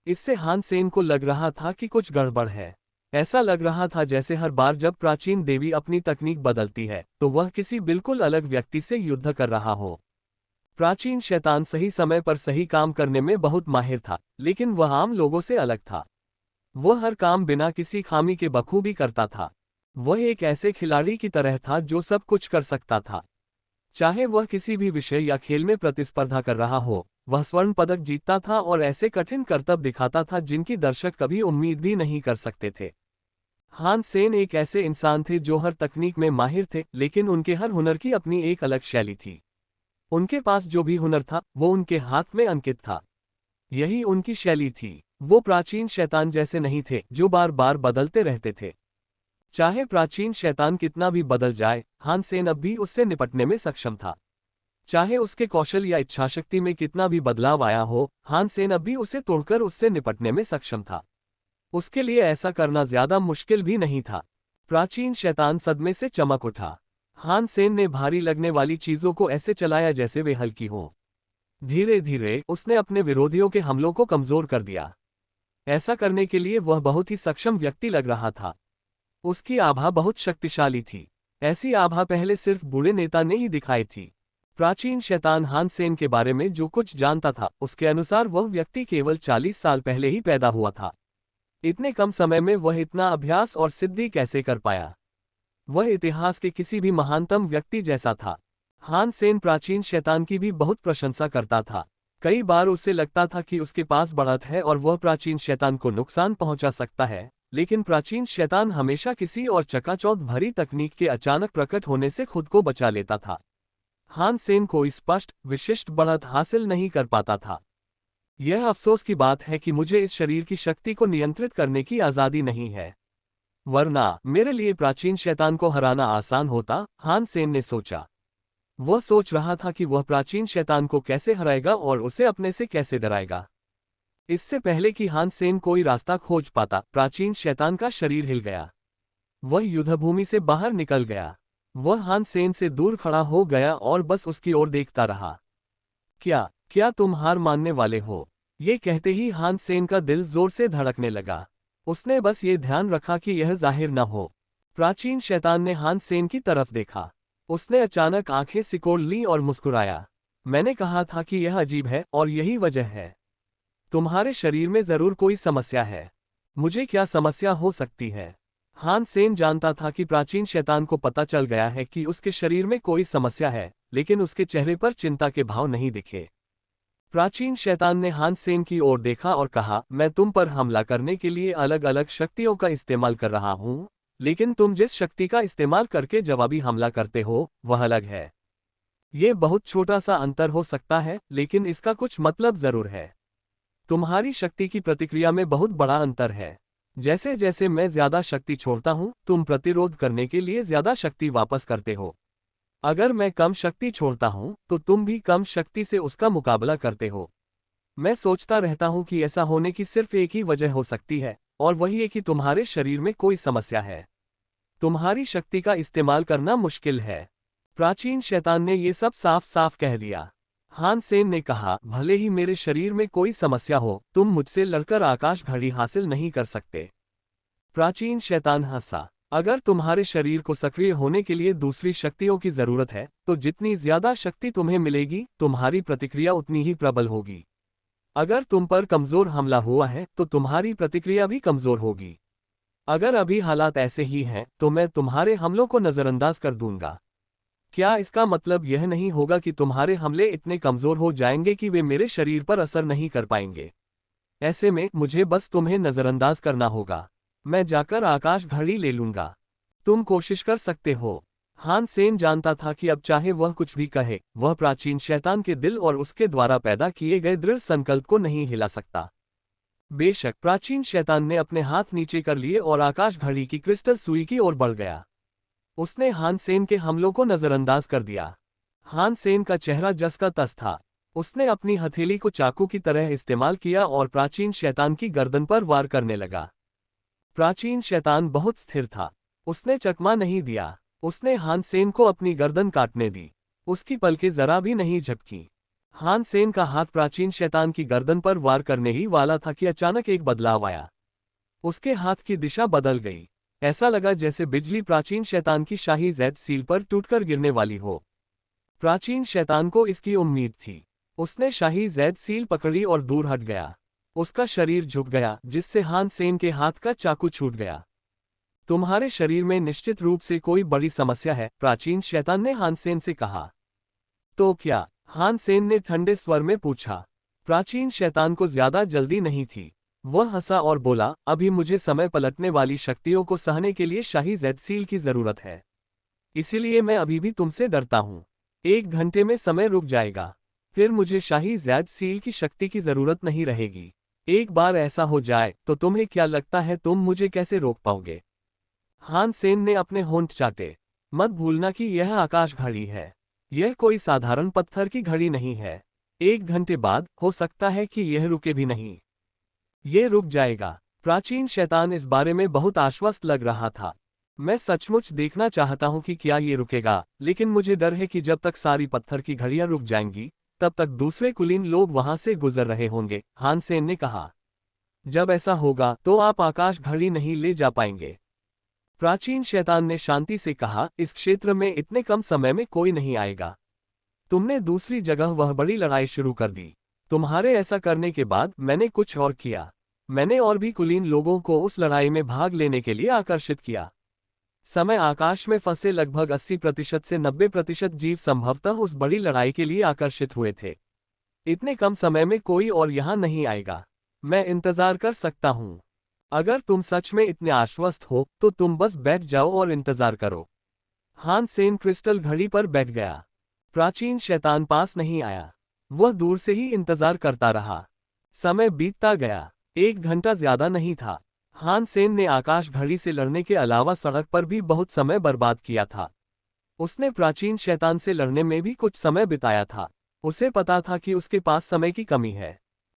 इससे हान सेन को लग रहा था कि कुछ गड़बड़ है। ऐसा लग रहा था जैसे हर बार जब प्राचीन देवी अपनी तकनीक बदलती है तो वह किसी बिल्कुल अलग व्यक्ति से युद्ध कर रहा हो। प्राचीन शैतान सही समय पर सही काम करने में बहुत माहिर था, लेकिन वह आम लोगों से अलग था। वह हर काम बिना किसी खामी के बखूबी करता था। वह एक ऐसे खिलाड़ी की तरह था जो सब कुछ कर सकता था। चाहे वह किसी भी विषय या खेल में प्रतिस्पर्धा कर रहा हो, वह स्वर्ण पदक जीतता था और ऐसे कठिन करतब दिखाता था जिनकी दर्शक कभी उम्मीद भी नहीं कर सकते थे। हान सेन एक ऐसे इंसान थे जो हर तकनीक में माहिर थे, लेकिन उनके हर हुनर की अपनी एक अलग शैली थी। उनके पास जो भी हुनर था वो उनके हाथ में अंकित था। यही उनकी शैली थी। वो प्राचीन शैतान जैसे नहीं थे जो बार बार बदलते रहते थे। चाहे प्राचीन शैतान कितना भी बदल जाए, हान सेन अब भी उससे निपटने में सक्षम था। चाहे उसके कौशल या इच्छाशक्ति में कितना भी बदलाव आया हो, हान सेन अब भी उसे तोड़कर उससे निपटने में सक्षम था। उसके लिए ऐसा करना ज्यादा मुश्किल भी नहीं था। प्राचीन शैतान सदमे से चमक उठा। हान सेन ने भारी लगने वाली चीजों को ऐसे चलाया जैसे वे हल्की हों। धीरे धीरे उसने अपने विरोधियों के हमलों को कमजोर कर दिया। ऐसा करने के लिए वह बहुत ही सक्षम व्यक्ति लग रहा था। उसकी आभा बहुत शक्तिशाली थी। ऐसी आभा पहले सिर्फ बूढ़े नेता ने ही दिखाई थी। प्राचीन शैतान हान सेन के बारे में जो कुछ जानता था, उसके अनुसार वह व्यक्ति केवल 40 साल पहले ही पैदा हुआ था। इतने कम समय में वह इतना अभ्यास और सिद्धि कैसे कर पाया? वह इतिहास के किसी भी महानतम व्यक्ति जैसा था। हान सेन प्राचीन शैतान की भी बहुत प्रशंसा करता था। कई बार उसे लगता था कि उसके पास बढ़त है और वह प्राचीन शैतान को नुकसान पहुंचा सकता है, लेकिन प्राचीन शैतान हमेशा किसी और चकाचौंध भरी तकनीक के अचानक प्रकट होने से खुद को बचा लेता था। हान सेन कोई स्पष्ट, विशिष्ट बढ़त हासिल नहीं कर पाता था। यह अफसोस की बात है कि मुझे इस शरीर की शक्ति को नियंत्रित करने की आज़ादी नहीं है, वरना मेरे लिए प्राचीन शैतान को हराना आसान होता, हान सेन ने सोचा। वह सोच रहा था कि वह प्राचीन शैतान को कैसे हराएगा और उसे अपने से कैसे डराएगा। इससे पहले कि हान सेन कोई रास्ता खोज पाता, प्राचीन शैतान का शरीर हिल गया। वह युद्धभूमि से बाहर निकल गया। वह हान सेन से दूर खड़ा हो गया और बस उसकी ओर देखता रहा। क्या तुम हार मानने वाले हो? ये कहते ही हान सेन का दिल जोर से धड़कने लगा। उसने बस ये ध्यान रखा कि यह जाहिर न हो। प्राचीन शैतान ने हान सेन की तरफ देखा। उसने अचानक आंखें सिकोड़ लीं और मुस्कुराया। मैंने कहा था कि यह अजीब है और यही वजह है। तुम्हारे शरीर में जरूर कोई समस्या है। मुझे क्या समस्या हो सकती है? हान सेन जानता था कि प्राचीन शैतान को पता चल गया है कि उसके शरीर में कोई समस्या है, लेकिन उसके चेहरे पर चिंता के भाव नहीं दिखे। प्राचीन शैतान ने हान सेन की ओर देखा और कहा, मैं तुम पर हमला करने के लिए अलग अलग शक्तियों का इस्तेमाल कर रहा हूं, लेकिन तुम जिस शक्ति का इस्तेमाल करके जवाबी हमला करते हो, वह अलग है। ये बहुत छोटा सा अंतर हो सकता है, लेकिन इसका कुछ मतलब जरूर है। तुम्हारी शक्ति की प्रतिक्रिया में बहुत बड़ा अंतर है। जैसे जैसे मैं ज्यादा शक्ति छोड़ता हूं, तुम प्रतिरोध करने के लिए ज्यादा शक्ति वापस करते हो। अगर मैं कम शक्ति छोड़ता हूं, तो तुम भी कम शक्ति से उसका मुकाबला करते हो। मैं सोचता रहता हूं कि ऐसा होने की सिर्फ एक ही वजह हो सकती है, और वही है कि तुम्हारे शरीर में कोई समस्या है। तुम्हारी शक्ति का इस्तेमाल करना मुश्किल है। प्राचीन शैतान ने ये सब साफ साफ कह दिया। हान सेन ने कहा, भले ही मेरे शरीर में कोई समस्या हो, तुम मुझसे लड़कर आकाश घड़ी हासिल नहीं कर सकते। प्राचीन शैतान हंसा। अगर तुम्हारे शरीर को सक्रिय होने के लिए दूसरी शक्तियों की जरूरत है, तो जितनी ज्यादा शक्ति तुम्हें मिलेगी, तुम्हारी प्रतिक्रिया उतनी ही प्रबल होगी। अगर तुम पर कमजोर हमला हुआ है, तो तुम्हारी प्रतिक्रिया भी कमजोर होगी। अगर अभी हालात ऐसे ही हैं, तो मैं तुम्हारे हमलों को नजरअंदाज कर दूंगा। क्या इसका मतलब यह नहीं होगा कि तुम्हारे हमले इतने कमजोर हो जाएंगे कि वे मेरे शरीर पर असर नहीं कर पाएंगे? ऐसे में मुझे बस तुम्हें नजरअंदाज करना होगा। मैं जाकर आकाश घड़ी ले लूंगा। तुम कोशिश कर सकते हो। हान सेन जानता था कि अब चाहे वह कुछ भी कहे, वह प्राचीन शैतान के दिल और उसके द्वारा पैदा किए गए दृढ़ संकल्प को नहीं हिला सकता। बेशक प्राचीन शैतान ने अपने हाथ नीचे कर लिए और आकाश घड़ी की क्रिस्टल सुई की ओर बढ़ गया। उसने हान सेन के हमलों को नजरअंदाज कर दिया। हान सेन का चेहरा जस का तस था। उसने अपनी हथेली को चाकू की तरह इस्तेमाल किया और प्राचीन शैतान की गर्दन पर वार करने लगा। प्राचीन शैतान बहुत स्थिर था। उसने चकमा नहीं दिया। उसने हान सेन को अपनी गर्दन काटने दी। उसकी पलकें जरा भी नहीं झपकी। हान सेन का हाथ प्राचीन शैतान की गर्दन पर वार करने ही वाला था कि अचानक एक बदलाव आया। उसके हाथ की दिशा बदल गई। ऐसा लगा जैसे बिजली प्राचीन शैतान की शाही जैद सील पर टूटकर गिरने वाली हो। प्राचीन शैतान को इसकी उम्मीद थी। उसने शाही जैद सील पकड़ी और दूर हट गया। उसका शरीर झुक गया, जिससे हान सेन के हाथ का चाकू छूट गया। तुम्हारे शरीर में निश्चित रूप से कोई बड़ी समस्या है, प्राचीन शैतान ने हान सेन से कहा। तो क्या? हान सेन ने ठंडे स्वर में पूछा। प्राचीन शैतान को ज्यादा जल्दी नहीं थी। वह हंसा और बोला, अभी मुझे समय पलटने वाली शक्तियों को सहने के लिए शाही जेड सील की जरूरत है। इसीलिए मैं अभी भी तुमसे डरता हूं। 1 घंटे में समय रुक जाएगा। फिर मुझे शाही जेड सील की शक्ति की जरूरत नहीं रहेगी। एक बार ऐसा हो जाए तो तुम्हें क्या लगता है तुम मुझे कैसे रोक पाओगे? हान सेन ने अपने होंठ चाटे। मत भूलना कि यह आकाश घड़ी है। यह कोई साधारण पत्थर की घड़ी नहीं है। 1 घंटे बाद हो सकता है कि यह रुके भी नहीं। ये रुक जाएगा। प्राचीन शैतान इस बारे में बहुत आश्वस्त लग रहा था। मैं सचमुच देखना चाहता हूं कि क्या ये रुकेगा, लेकिन मुझे डर है कि जब तक सारी पत्थर की घड़ियां रुक जाएंगी, तब तक दूसरे कुलीन लोग वहां से गुजर रहे होंगे, हान सेन ने कहा। जब ऐसा होगा तो आप आकाश घड़ी नहीं ले जा पाएंगे। प्राचीन शैतान ने शांति से कहा, इस क्षेत्र में इतने कम समय में कोई नहीं आएगा। तुमने दूसरी जगह वह बड़ी लड़ाई शुरू कर दी। तुम्हारे ऐसा करने के बाद मैंने कुछ और किया। मैंने और भी कुलीन लोगों को उस लड़ाई में भाग लेने के लिए आकर्षित किया। समय आकाश में फंसे लगभग 80% से 90% जीव संभवतः उस बड़ी लड़ाई के लिए आकर्षित हुए थे। इतने कम समय में कोई और यहां नहीं आएगा। मैं इंतजार कर सकता हूं। अगर तुम सच में इतने आश्वस्त हो तो तुम बस बैठ जाओ और इंतजार करो। हान सेन क्रिस्टल घड़ी पर बैठ गया। प्राचीन शैतान पास नहीं आया। वह दूर से ही इंतजार करता रहा। समय बीतता गया। 1 घंटा ज्यादा नहीं था। हान सेन ने आकाश घड़ी से लड़ने के अलावा सड़क पर भी बहुत समय बर्बाद किया था। उसने प्राचीन शैतान से लड़ने में भी कुछ समय बिताया था। उसे पता था कि उसके पास समय की कमी है।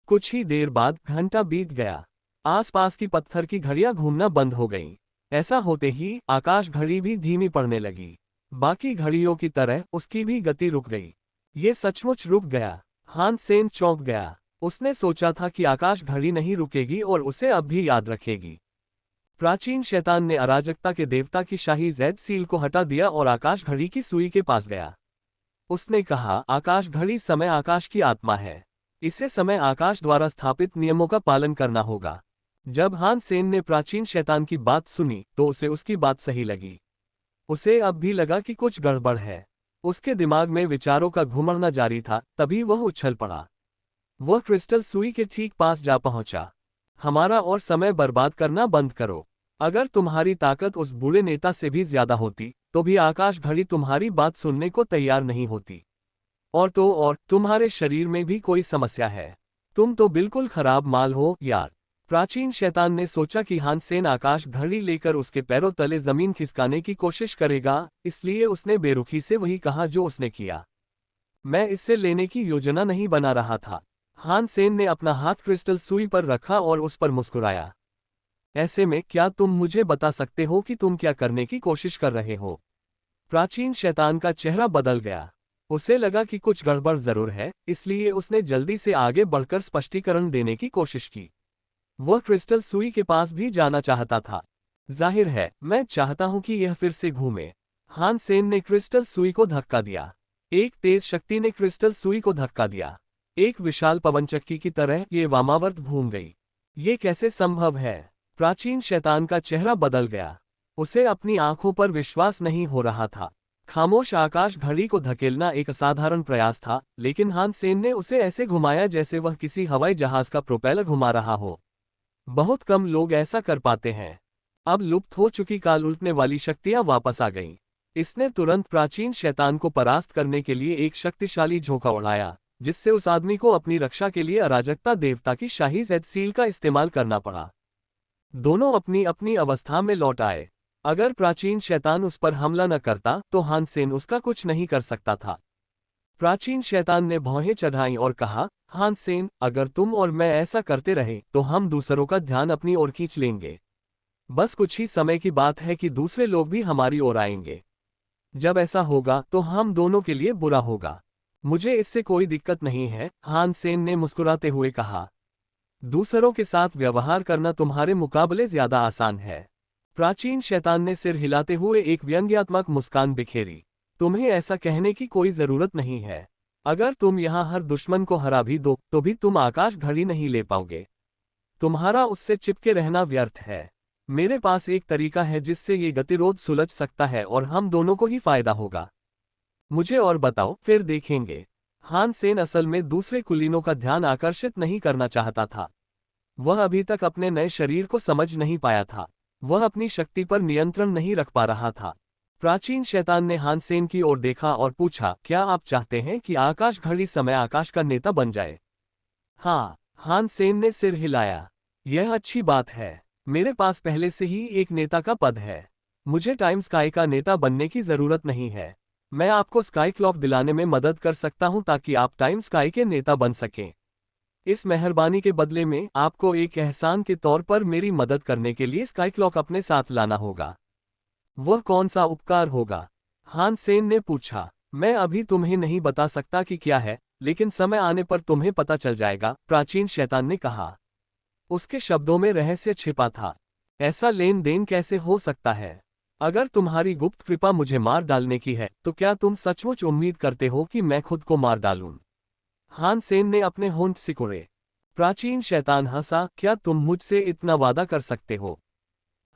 कुछ ही देर बाद घंटा बीत गया। आसपास की पत्थर की घड़ियां घूमना बंद हो गईं। ऐसा होते ही आकाश घड़ी भी धीमी पड़ने लगी। बाकी घड़ियों की तरह उसकी भी गति रुक गई। ये सचमुच रुक गया। हान सेन चौंक गया। उसने सोचा था कि आकाश घड़ी नहीं रुकेगी और उसे अब भी याद रखेगी। प्राचीन शैतान ने अराजकता के देवता की शाही जेड सील को हटा दिया और आकाश घड़ी की सुई के पास गया। उसने कहा, आकाश घड़ी समय आकाश की आत्मा है। इसे समय आकाश द्वारा स्थापित नियमों का पालन करना होगा। जब हान सेन ने प्राचीन शैतान की बात सुनी तो उसे उसकी बात सही लगी। उसे अब भी लगा कि कुछ गड़बड़ है। उसके दिमाग में विचारों का घुमड़ना जारी था, तभी वह उछल पड़ा। वह क्रिस्टल सुई के ठीक पास जा पहुंचा। हमारा और समय बर्बाद करना बंद करो। अगर तुम्हारी ताकत उस बूढ़े नेता से भी ज्यादा होती तो भी आकाश घड़ी तुम्हारी बात सुनने को तैयार नहीं होती। और तुम्हारे शरीर में भी कोई समस्या है। तुम तो बिल्कुल खराब माल हो यार। प्राचीन शैतान ने सोचा कि हान सेन आकाश घड़ी लेकर उसके पैरों तले जमीन खिसकाने की कोशिश करेगा, इसलिए उसने बेरुखी से वही कहा जो उसने किया। मैं इससे लेने की योजना नहीं बना रहा था। हान सेन ने अपना हाथ क्रिस्टल सुई पर रखा और उस पर मुस्कुराया। ऐसे में क्या तुम मुझे बता सकते हो कि तुम क्या करने की कोशिश कर रहे हो? प्राचीन शैतान का चेहरा बदल गया। उसे लगा कि कुछ गड़बड़ जरूर है, इसलिए उसने जल्दी से आगे बढ़कर स्पष्टीकरण देने की कोशिश की। वह क्रिस्टल सुई के पास भी जाना चाहता था। जाहिर है, मैं चाहता हूं कि यह फिर से घूमे। हान सेन ने क्रिस्टल सुई को धक्का दिया। एक तेज शक्ति ने क्रिस्टल सुई को धक्का दिया। एक विशाल पवनचक्की की तरह ये वामावर्त घूम गई। ये कैसे संभव है? प्राचीन शैतान का चेहरा बदल गया। उसे अपनी आंखों पर विश्वास नहीं हो रहा था। खामोश आकाश घड़ी को धकेलना एक असाधारण प्रयास था, लेकिन हान सेन ने उसे ऐसे घुमाया जैसे वह किसी हवाई जहाज का प्रोपेलर घुमा रहा हो। बहुत कम लोग ऐसा कर पाते हैं। अब लुप्त हो चुकी काल उलटने वाली शक्तियां वापस आ गईं। इसने तुरंत प्राचीन शैतान को परास्त करने के लिए एक शक्तिशाली झोंका उड़ाया, जिससे उस आदमी को अपनी रक्षा के लिए अराजकता देवता की शाही जेड सील का इस्तेमाल करना पड़ा। दोनों अपनी अपनी अवस्था में लौट आए। अगर प्राचीन शैतान उस पर हमला न करता तो हान सेन उसका कुछ नहीं कर सकता था। प्राचीन शैतान ने भौहें चढ़ाई और कहा, हान सेन, अगर तुम और मैं ऐसा करते रहे तो हम दूसरों का ध्यान अपनी ओर खींच लेंगे। बस कुछ ही समय की बात है कि दूसरे लोग भी हमारी ओर आएंगे। जब ऐसा होगा तो हम दोनों के लिए बुरा होगा। मुझे इससे कोई दिक्कत नहीं है, हान सेन ने मुस्कुराते हुए कहा। दूसरों के साथ व्यवहार करना तुम्हारे मुकाबले ज्यादा आसान है। प्राचीन शैतान ने सिर हिलाते हुए एक व्यंग्यात्मक मुस्कान बिखेरी। तुम्हें ऐसा कहने की कोई जरूरत नहीं है। अगर तुम यहाँ हर दुश्मन को हरा भी दो तो भी तुम आकाश घड़ी नहीं ले पाओगे। तुम्हारा उससे चिपके रहना व्यर्थ है। मेरे पास एक तरीका है जिससे ये गतिरोध सुलझ सकता है और हम दोनों को ही फायदा होगा। मुझे और बताओ, फिर देखेंगे। हान सेन असल में दूसरे कुलीनों का ध्यान आकर्षित नहीं करना चाहता था। वह अभी तक अपने नए शरीर को समझ नहीं पाया था। वह अपनी शक्ति पर नियंत्रण नहीं रख पा रहा था। प्राचीन शैतान ने हान सेन की ओर देखा और पूछा, क्या आप चाहते हैं कि आकाश घड़ी समय आकाश का नेता बन जाए? हाँ, हान सेन ने सिर हिलाया। यह अच्छी बात है। मेरे पास पहले से ही एक नेता का पद है। मुझे टाइम स्काई का नेता बनने की जरूरत नहीं है। मैं आपको स्काई क्लॉक दिलाने में मदद कर सकता हूं ताकि आप टाइम स्काई के नेता बन सकें। इस मेहरबानी के बदले में आपको एक एहसान के तौर पर मेरी मदद करने के लिए स्काई क्लॉक अपने साथ लाना होगा। वह कौन सा उपकार होगा? हान सेन ने पूछा। मैं अभी तुम्हें नहीं बता सकता कि क्या है, लेकिन समय आने पर तुम्हें पता चल जाएगा, प्राचीन शैतान ने कहा। उसके शब्दों में रहस्य छिपा था। ऐसा लेन देन कैसे हो सकता है? अगर तुम्हारी गुप्त कृपा मुझे मार डालने की है, तो क्या तुम सचमुच उम्मीद करते हो कि मैं खुद को मार डालूं? हान सेन ने अपने होंठ सिकोड़े। प्राचीन शैतान हंसा, क्या तुम मुझसे इतना वादा कर सकते हो?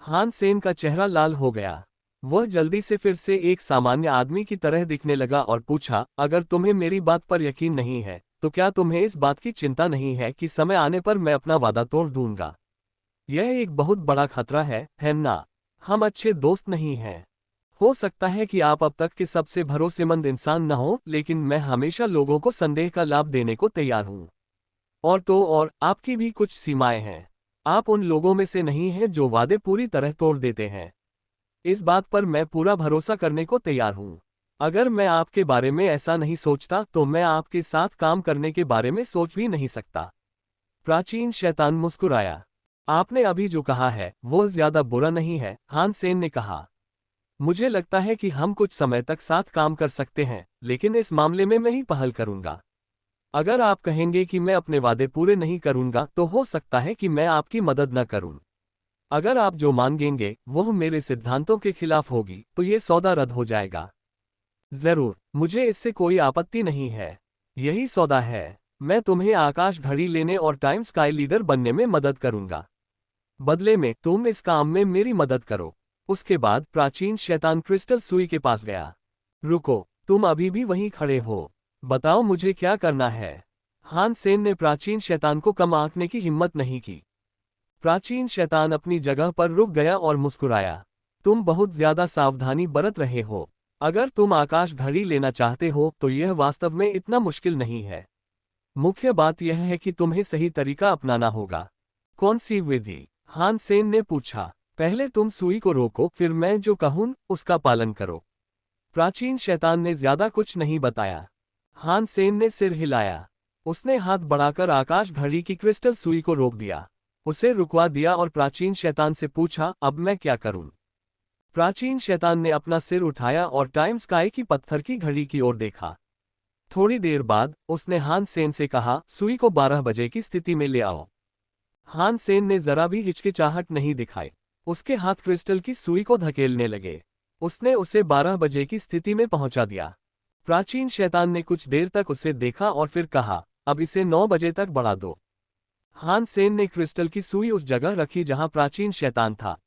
हान सेन का चेहरा लाल हो गया। वह जल्दी से फिर से एक सामान्य आदमी की तरह दिखने लगा और पूछा, अगर तुम्हें मेरी बात पर यकीन नहीं है, तो क्या तुम्हें इस बात की चिंता नहीं है कि समय आने पर मैं अपना वादा तोड़ दूंगा? यह एक बहुत बड़ा खतरा है ना? हम अच्छे दोस्त नहीं हैं। हो सकता है कि आप अब तक के सबसे भरोसेमंद इंसान न हो, लेकिन मैं हमेशा लोगों को संदेह का लाभ देने को तैयार हूं। और तो और, आपकी भी कुछ सीमाएं हैं। आप उन लोगों में से नहीं हैं जो वादे पूरी तरह तोड़ देते हैं। इस बात पर मैं पूरा भरोसा करने को तैयार हूं। अगर मैं आपके बारे में ऐसा नहीं सोचता तो मैं आपके साथ काम करने के बारे में सोच भी नहीं सकता। प्राचीन शैतान मुस्कुराया। आपने अभी जो कहा है वो ज्यादा बुरा नहीं है, हान सेन ने कहा। मुझे लगता है कि हम कुछ समय तक साथ काम कर सकते हैं, लेकिन इस मामले में मैं ही पहल करूंगा। अगर आप कहेंगे कि मैं अपने वादे पूरे नहीं करूंगा तो हो सकता है कि मैं आपकी मदद न करूं। अगर आप जो मांगेंगे वह मेरे सिद्धांतों के खिलाफ होगी तो ये सौदा रद्द हो जाएगा। जरूर, मुझे इससे कोई आपत्ति नहीं है। यही सौदा है। मैं तुम्हें आकाश घड़ी लेने और टाइम स्काई लीडर बनने में मदद करूंगा। बदले में तुम इस काम में मेरी मदद करो। उसके बाद प्राचीन शैतान क्रिस्टल सुई के पास गया। रुको, तुम अभी भी वहीं खड़े हो। बताओ मुझे क्या करना है? हान सेन ने प्राचीन शैतान को कम आंकने की हिम्मत नहीं की। प्राचीन शैतान अपनी जगह पर रुक गया और मुस्कुराया। तुम बहुत ज्यादा सावधानी बरत रहे हो। अगर तुम आकाश घड़ी लेना चाहते हो तो यह वास्तव में इतना मुश्किल नहीं है। मुख्य बात यह है कि तुम्हें सही तरीका अपनाना होगा। कौन सी विधि? हान सेन ने पूछा। पहले तुम सुई को रोको, फिर मैं जो कहूं उसका पालन करो। प्राचीन शैतान ने ज्यादा कुछ नहीं बताया। हान सेन ने सिर हिलाया। उसने हाथ बढ़ाकर आकाश घड़ी की क्रिस्टल सुई को रोक दिया। उसे रुकवा दिया और प्राचीन शैतान से पूछा, अब मैं क्या करूं? प्राचीन शैतान ने अपना सिर उठाया और टाइम स्काई की पत्थर की घड़ी की ओर देखा। थोड़ी देर बाद उसने हान सेन से कहा, सुई को 12 बजे की स्थिति में ले आओ। हान सेन ने जरा भी हिचकिचाहट नहीं दिखाई। उसके हाथ क्रिस्टल की सुई को धकेलने लगे। उसने उसे 12 बजे की स्थिति में पहुंचा दिया। प्राचीन शैतान ने कुछ देर तक उसे देखा और फिर कहा, अब इसे 9 बजे तक बढ़ा दो। हान सेन ने क्रिस्टल की सुई उस जगह रखी जहां प्राचीन शैतान था।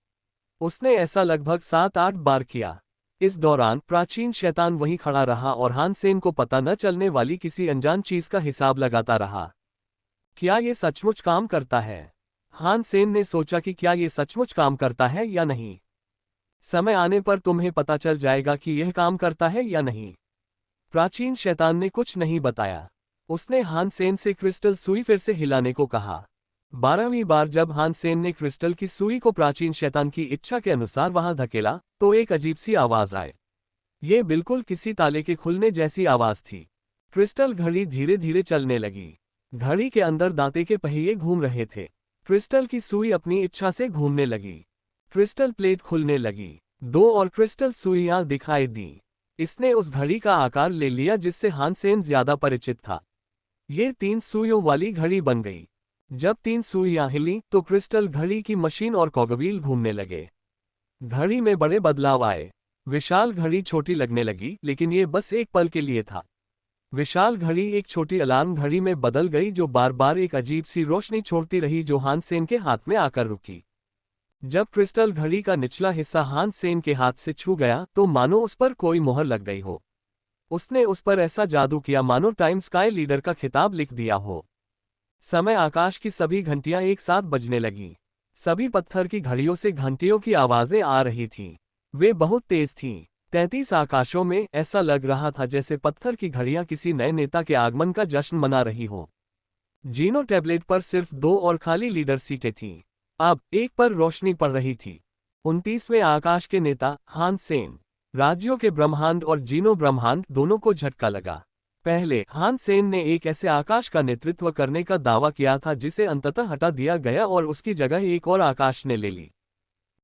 उसने ऐसा लगभग 7-8 बार किया। इस दौरान प्राचीन शैतान वहीं खड़ा रहा और हान सेन को पता न चलने वाली किसी अनजान चीज का हिसाब लगाता रहा। क्या ये सचमुच काम करता है? हान सेन ने सोचा कि क्या ये सचमुच काम करता है या नहीं। समय आने पर तुम्हें पता चल जाएगा कि यह काम करता है या नहीं। प्राचीन शैतान ने कुछ नहीं बताया। उसने हान सेन से क्रिस्टल सुई फिर से हिलाने को कहा। 12वीं बार जब हान सेन ने क्रिस्टल की सुई को प्राचीन शैतान की इच्छा के अनुसार वहां धकेला तो एक अजीब सी आवाज आई। ये बिल्कुल किसी ताले के खुलने जैसी आवाज थी। क्रिस्टल घड़ी धीरे धीरे चलने लगी। घड़ी के अंदर दांते के पहिए घूम रहे थे। क्रिस्टल की सुई अपनी इच्छा से घूमने लगी। क्रिस्टल प्लेट खुलने लगी। 2 और क्रिस्टल सुइयां दिखाई दी। इसने उस घड़ी का आकार ले लिया जिससे हान सेन ज्यादा परिचित था। ये 3 सुइयों वाली घड़ी बन गई। जब 3 सुइयां हिली तो क्रिस्टल घड़ी की मशीन और कॉगव्हील घूमने लगे। घड़ी में बड़े बदलाव आए। विशाल घड़ी छोटी लगने लगी, लेकिन ये बस एक पल के लिए था। विशाल घड़ी एक छोटी अलार्म घड़ी में बदल गई जो बार बार एक अजीब सी रोशनी छोड़ती रही जो हान सेन के हाथ में आकर रुकी। जब क्रिस्टल घड़ी का निचला हिस्सा हान सेन के हाथ से छू गया तो मानो उस पर कोई मोहर लग गई हो। उसने उस पर ऐसा जादू किया मानो टाइम स्काई लीडर का खिताब लिख दिया हो। समय आकाश की सभी घंटियां एक साथ बजने लगीं। सभी पत्थर की घड़ियों से घंटियों की आवाजें आ रही थीं। वे बहुत तेज थीं। 33 आकाशों में ऐसा लग रहा था जैसे पत्थर की घड़ियां किसी नए नेता के आगमन का जश्न मना रही हों। जीनो टैबलेट पर सिर्फ 2 और खाली लीडर सीटें थीं। अब एक पर रोशनी पड़ रही थी। 29वें आकाश के नेता हान सेन। राज्यों के ब्रह्मांड और जीनो ब्रह्मांड दोनों को झटका लगा। पहले हान सेन ने एक ऐसे आकाश का नेतृत्व करने का दावा किया था जिसे अंततः हटा दिया गया और उसकी जगह एक और आकाश ने ले ली।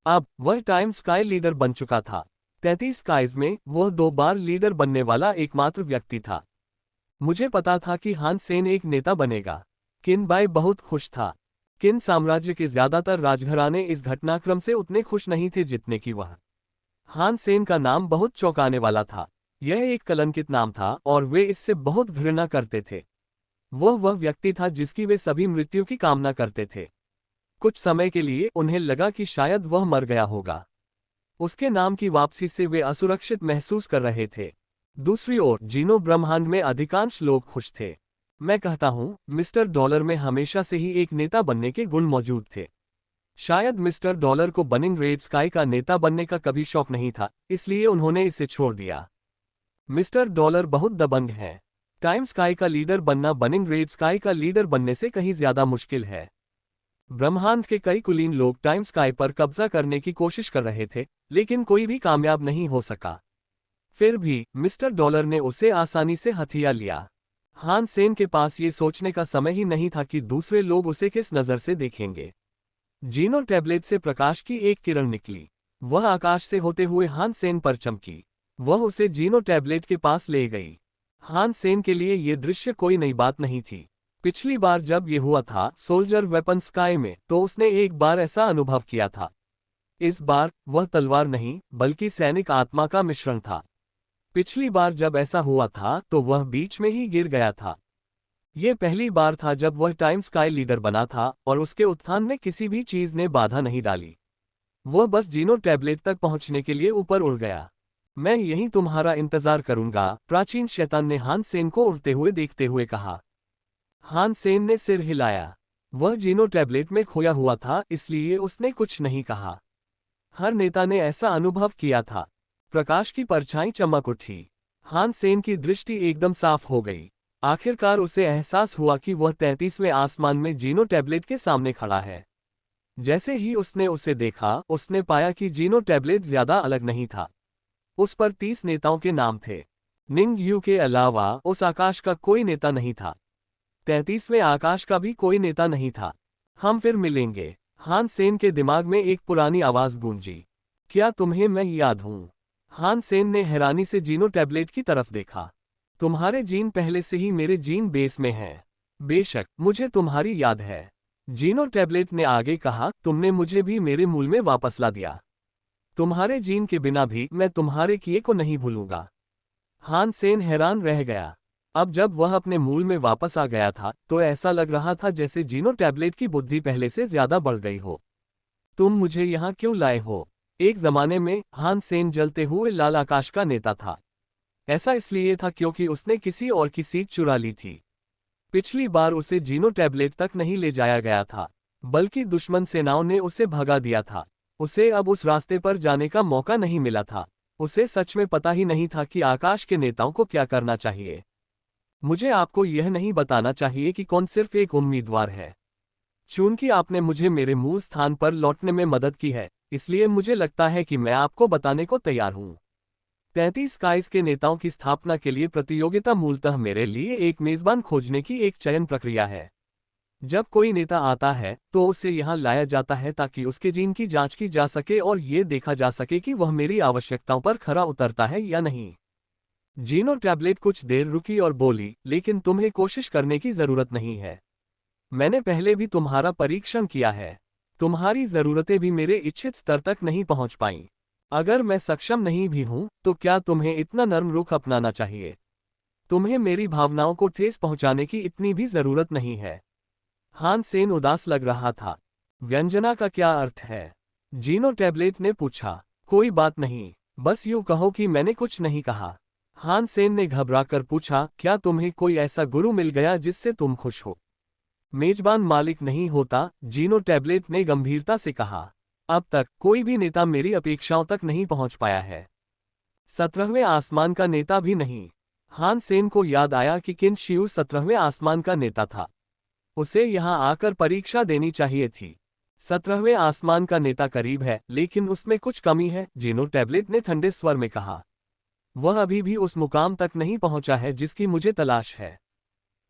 अब वह टाइम स्काई लीडर बन चुका था। 33 स्काइज में वह 2 बार लीडर बनने वाला एकमात्र व्यक्ति था। मुझे पता था कि हान सेन एक नेता बनेगा। किन बाई बहुत खुश था। किन साम्राज्य के ज्यादातर राजघराने इस घटनाक्रम से उतने खुश नहीं थे जितने कि वह। हान सेन का नाम बहुत चौंकाने वाला था। यह एक कलंकित नाम था और वे इससे बहुत घृणा करते थे। वह व्यक्ति था जिसकी वे सभी मृत्यु की कामना करते थे। कुछ समय के लिए उन्हें लगा कि शायद वह मर गया होगा। उसके नाम की वापसी से वे असुरक्षित महसूस कर रहे थे। दूसरी ओर जीनो ब्रह्मांड में अधिकांश लोग खुश थे। मैं कहता हूं, मिस्टर डॉलर में हमेशा से ही एक नेता बनने के गुण मौजूद थे। शायद मिस्टर डॉलर को बर्निंग रेड स्काई का नेता बनने का कभी शौक नहीं था, इसलिए उन्होंने इसे छोड़ दिया। मिस्टर डॉलर बहुत दबंग हैं। टाइम स्काई का लीडर बनना बर्निंग रेड स्काई का लीडर बनने से कहीं ज्यादा मुश्किल है। ब्रह्मांड के कई कुलीन लोग टाइम स्काई पर कब्जा करने की कोशिश कर रहे थे, लेकिन कोई भी कामयाब नहीं हो सका। फिर भी मिस्टर डॉलर ने उसे आसानी से हथिया लिया। हान सेन के पास ये सोचने का समय ही नहीं था कि दूसरे लोग उसे किस नजर से देखेंगे। जीनो टैबलेट से प्रकाश की एक किरण निकली। वह आकाश से होते हुए हान सेन पर चमकी। वह उसे जीनो टैबलेट के पास ले गई। हान सेन के लिए यह दृश्य कोई नई बात नहीं थी। पिछली बार जब यह हुआ था सोल्जर वेपन स्काई में, तो उसने एक बार ऐसा अनुभव किया था। इस बार वह तलवार नहीं बल्कि सैनिक आत्मा का मिश्रण था। पिछली बार जब ऐसा हुआ था तो वह बीच में ही गिर गया था। यह पहली बार था जब वह टाइम स्काई लीडर बना था और उसके उत्थान में किसी भी चीज ने बाधा नहीं डाली। वह बस जीनो टैबलेट तक पहुंचने के लिए ऊपर उड़ गया। मैं यहीं तुम्हारा इंतजार करूंगा, प्राचीन शैतान ने हान सेन को उड़ते हुए देखते हुए कहा। हान सेन ने सिर हिलाया। वह जीनो टैबलेट में खोया हुआ था, इसलिए उसने कुछ नहीं कहा। हर नेता ने ऐसा अनुभव किया था। प्रकाश की परछाई चमक उठी। हान सेन की दृष्टि एकदम साफ हो गई। आखिरकार उसे एहसास हुआ कि वह 33वें आसमान में जीनो टैबलेट के सामने खड़ा है। जैसे ही उसने उसे देखा, उसने पाया कि जीनो टैबलेट ज्यादा अलग नहीं था। उस पर 30 नेताओं के नाम थे। निंग यू के अलावा उस आकाश का कोई नेता नहीं था। 33वें आकाश का भी कोई नेता नहीं था। हम फिर मिलेंगे। हान सेन के दिमाग में एक पुरानी आवाज गूंजी। क्या तुम्हें मैं याद हूं? हान सेन ने हैरानी से जीनो टैबलेट की तरफ देखा। तुम्हारे जीन पहले से ही मेरे जीन बेस में हैं। बेशक मुझे तुम्हारी याद है। जीनो टैबलेट ने आगे कहा, तुमने मुझे भी मेरे मूल में वापस ला दिया। तुम्हारे जीन के बिना भी मैं तुम्हारे किए को नहीं भूलूंगा। हान सेन हैरान रह गया। अब जब वह अपने मूल में वापस आ गया था तो ऐसा लग रहा था जैसे जीनो टैबलेट की बुद्धि पहले से ज्यादा बढ़ गई हो। तुम मुझे यहाँ क्यों लाए हो? एक जमाने में हान सेन जलते हुए लाल आकाश का नेता था। ऐसा इसलिए था क्योंकि उसने किसी और की सीट चुरा ली थी। पिछली बार उसे जीनो टैबलेट तक नहीं ले जाया गया था, बल्कि दुश्मन सेनाओं ने उसे भगा दिया था। उसे अब उस रास्ते पर जाने का मौका नहीं मिला था। उसे सच में पता ही नहीं था कि आकाश के नेताओं को क्या करना चाहिए। मुझे आपको यह नहीं बताना चाहिए कि कौन सिर्फ एक उम्मीदवार है। चूंकि आपने मुझे मेरे मूल स्थान पर लौटने में मदद की है, इसलिए मुझे लगता है कि मैं आपको बताने को तैयार हूं। 33 स्काइज के नेताओं की स्थापना के लिए प्रतियोगिता मूलतः मेरे लिए एक मेजबान खोजने की एक चयन प्रक्रिया है। जब कोई नेता आता है तो उसे यहाँ लाया जाता है ताकि उसके जीन की जांच की जा सके और ये देखा जा सके कि वह मेरी आवश्यकताओं पर खरा उतरता है या नहीं। जीनो टैबलेट कुछ देर रुकी और बोली, लेकिन तुम्हें कोशिश करने की जरूरत नहीं है। मैंने पहले भी तुम्हारा परीक्षण किया है। तुम्हारी जरूरतें भी मेरे इच्छित स्तर तक नहीं पहुंच पाईं। अगर मैं सक्षम नहीं भी हूं तो क्या तुम्हें इतना नर्म रुख अपनाना चाहिए? तुम्हें मेरी भावनाओं को ठेस पहुंचाने की इतनी भी जरूरत नहीं है। हान सेन उदास लग रहा था। व्यंजना का क्या अर्थ है? जीनो टैबलेट ने पूछा। कोई बात नहीं, बस यूं कहो कि मैंने कुछ नहीं कहा। हान सेन ने घबराकर पूछा, क्या तुम्हें कोई ऐसा गुरु मिल गया जिससे तुम खुश हो? मेजबान मालिक नहीं होता, जीनो टैबलेट ने गंभीरता से कहा। अब तक कोई भी नेता मेरी अपेक्षाओं तक नहीं पहुंच पाया है। 17वें आसमान का नेता भी नहीं। हान सेन को याद आया कि किन शियू 17वें आसमान का नेता था। उसे यहां आकर परीक्षा देनी चाहिए थी। 17वें आसमान का नेता करीब है, लेकिन उसमें कुछ कमी है, जीनो टैबलेट ने ठंडे स्वर में कहा। वह अभी भी उस मुकाम तक नहीं पहुंचा है जिसकी मुझे तलाश है।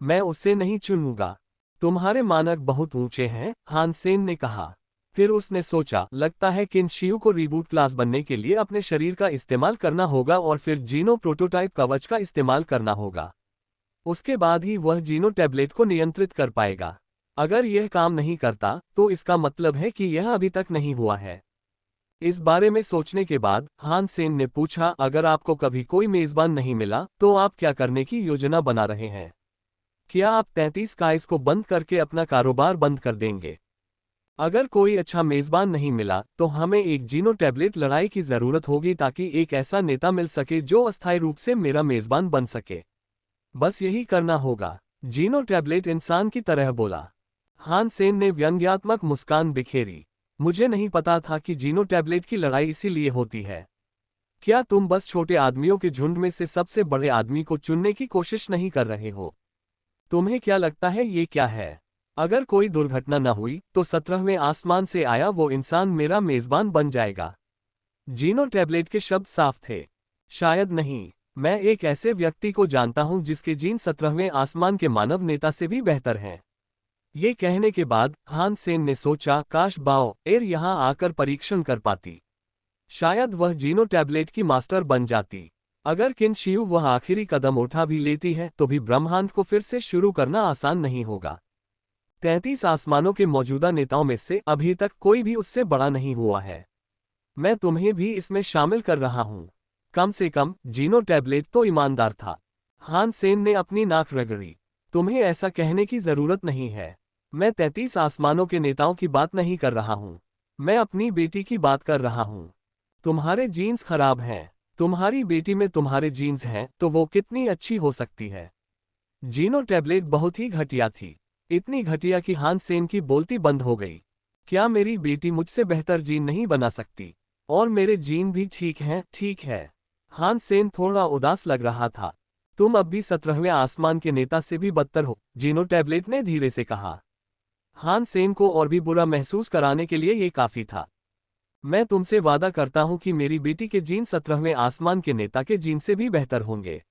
मैं उसे नहीं चुनूंगा। तुम्हारे मानक बहुत ऊंचे हैं, हान सेन ने कहा। फिर उसने सोचा, लगता है किन शियू को रिबूट क्लास बनने के लिए अपने शरीर का इस्तेमाल करना होगा और फिर जीनो प्रोटोटाइप कवच का इस्तेमाल करना होगा। उसके बाद ही वह जीनो टैबलेट को नियंत्रित कर पाएगा। अगर यह काम नहीं करता तो इसका मतलब है कि यह अभी तक नहीं हुआ है। इस बारे में सोचने के बाद हान सेन ने पूछा, अगर आपको कभी कोई मेजबान नहीं मिला तो आप क्या करने की योजना बना रहे हैं? क्या आप 33 काइस को बंद करके अपना कारोबार बंद कर देंगे? अगर कोई अच्छा मेजबान नहीं मिला तो हमें एक जीनो टैबलेट लड़ाई की जरूरत होगी ताकि एक ऐसा नेता मिल सके जो अस्थायी रूप से मेरा मेजबान बन सके। बस यही करना होगा। जीनो टैबलेट इंसान की तरह बोला। हान सेन ने व्यंग्यात्मक मुस्कान बिखेरी। मुझे नहीं पता था कि जीनो टैबलेट की लड़ाई इसीलिए होती है। क्या तुम बस छोटे आदमियों के झुंड में से सबसे बड़े आदमी को चुनने की कोशिश नहीं कर रहे हो? तुम्हें क्या लगता है ये क्या है? अगर कोई दुर्घटना न हुई तो 17वें आसमान से आया वो इंसान मेरा मेजबान बन जाएगा। जीनो टैबलेट के शब्द साफ थे। शायद नहीं। मैं एक ऐसे व्यक्ति को जानता हूं जिसके जीन 17वें आसमान के मानव नेता से भी बेहतर हैं। ये कहने के बाद हान सेन ने सोचा, काश बाओ एर यहां आकर परीक्षण कर पाती। शायद वह जीनो टैबलेट की मास्टर बन जाती। अगर किन शियू वह आखिरी कदम उठा भी लेती है तो भी ब्रह्मांड को फिर से शुरू करना आसान नहीं होगा। 33 आसमानों के मौजूदा नेताओं में से अभी तक कोई भी उससे बड़ा नहीं हुआ है। मैं तुम्हें भी इसमें शामिल कर रहा हूं। कम से कम जीनो टैबलेट तो ईमानदार था। हान सेन ने अपनी नाक रगड़ी। तुम्हें ऐसा कहने की जरूरत नहीं है। मैं 33 आसमानों के नेताओं की बात नहीं कर रहा हूं। मैं अपनी बेटी की बात कर रहा हूं। तुम्हारे जीन्स खराब हैं। तुम्हारी बेटी में तुम्हारे जीन्स हैं तो वो कितनी अच्छी हो सकती है? जीनो टैबलेट बहुत ही घटिया थी। इतनी घटिया कि हान सेन की बोलती बंद हो गई। क्या मेरी बेटी मुझसे बेहतर जीन नहीं बना सकती? और मेरे जीन भी ठीक हैं, ठीक है। हान सेन थोड़ा उदास लग रहा था। तुम अब भी 17वें आसमान के नेता से भी बदतर हो, जीनो टैबलेट ने धीरे से कहा। हान सेन को और भी बुरा महसूस कराने के लिए ये काफी था। मैं तुमसे वादा करता हूं कि मेरी बेटी के जीन 17वें आसमान के नेता के जीन से भी बेहतर होंगे।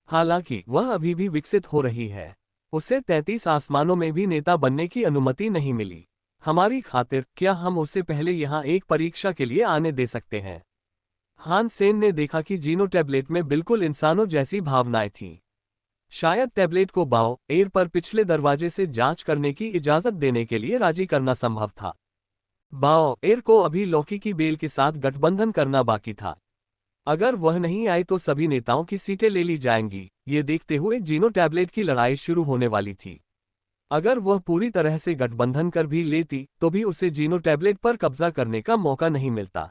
हालांकि वह अभी भी विकसित हो रही है। उसे 33 आसमानों में भी नेता बनने की अनुमति नहीं मिली। हमारी खातिर क्या हम उसे पहले यहाँ एक परीक्षा के लिए आने दे सकते हैं? हान सेन ने देखा कि जीनो टैबलेट में बिल्कुल इंसानों जैसी भावनाएं थीं। शायद टैबलेट को बाओ एर पर पिछले दरवाजे से जांच करने की इजाजत देने के लिए राजी करना संभव था। बाओ एर को अभी लौकी की बेल के साथ गठबंधन करना बाकी था। अगर वह नहीं आए तो सभी नेताओं की सीटें ले ली जाएंगी। ये देखते हुए जीनो टैबलेट की लड़ाई शुरू होने वाली थी। अगर वह पूरी तरह से गठबंधन कर भी लेती तो भी उसे जीनो टैबलेट पर कब्जा करने का मौका नहीं मिलता।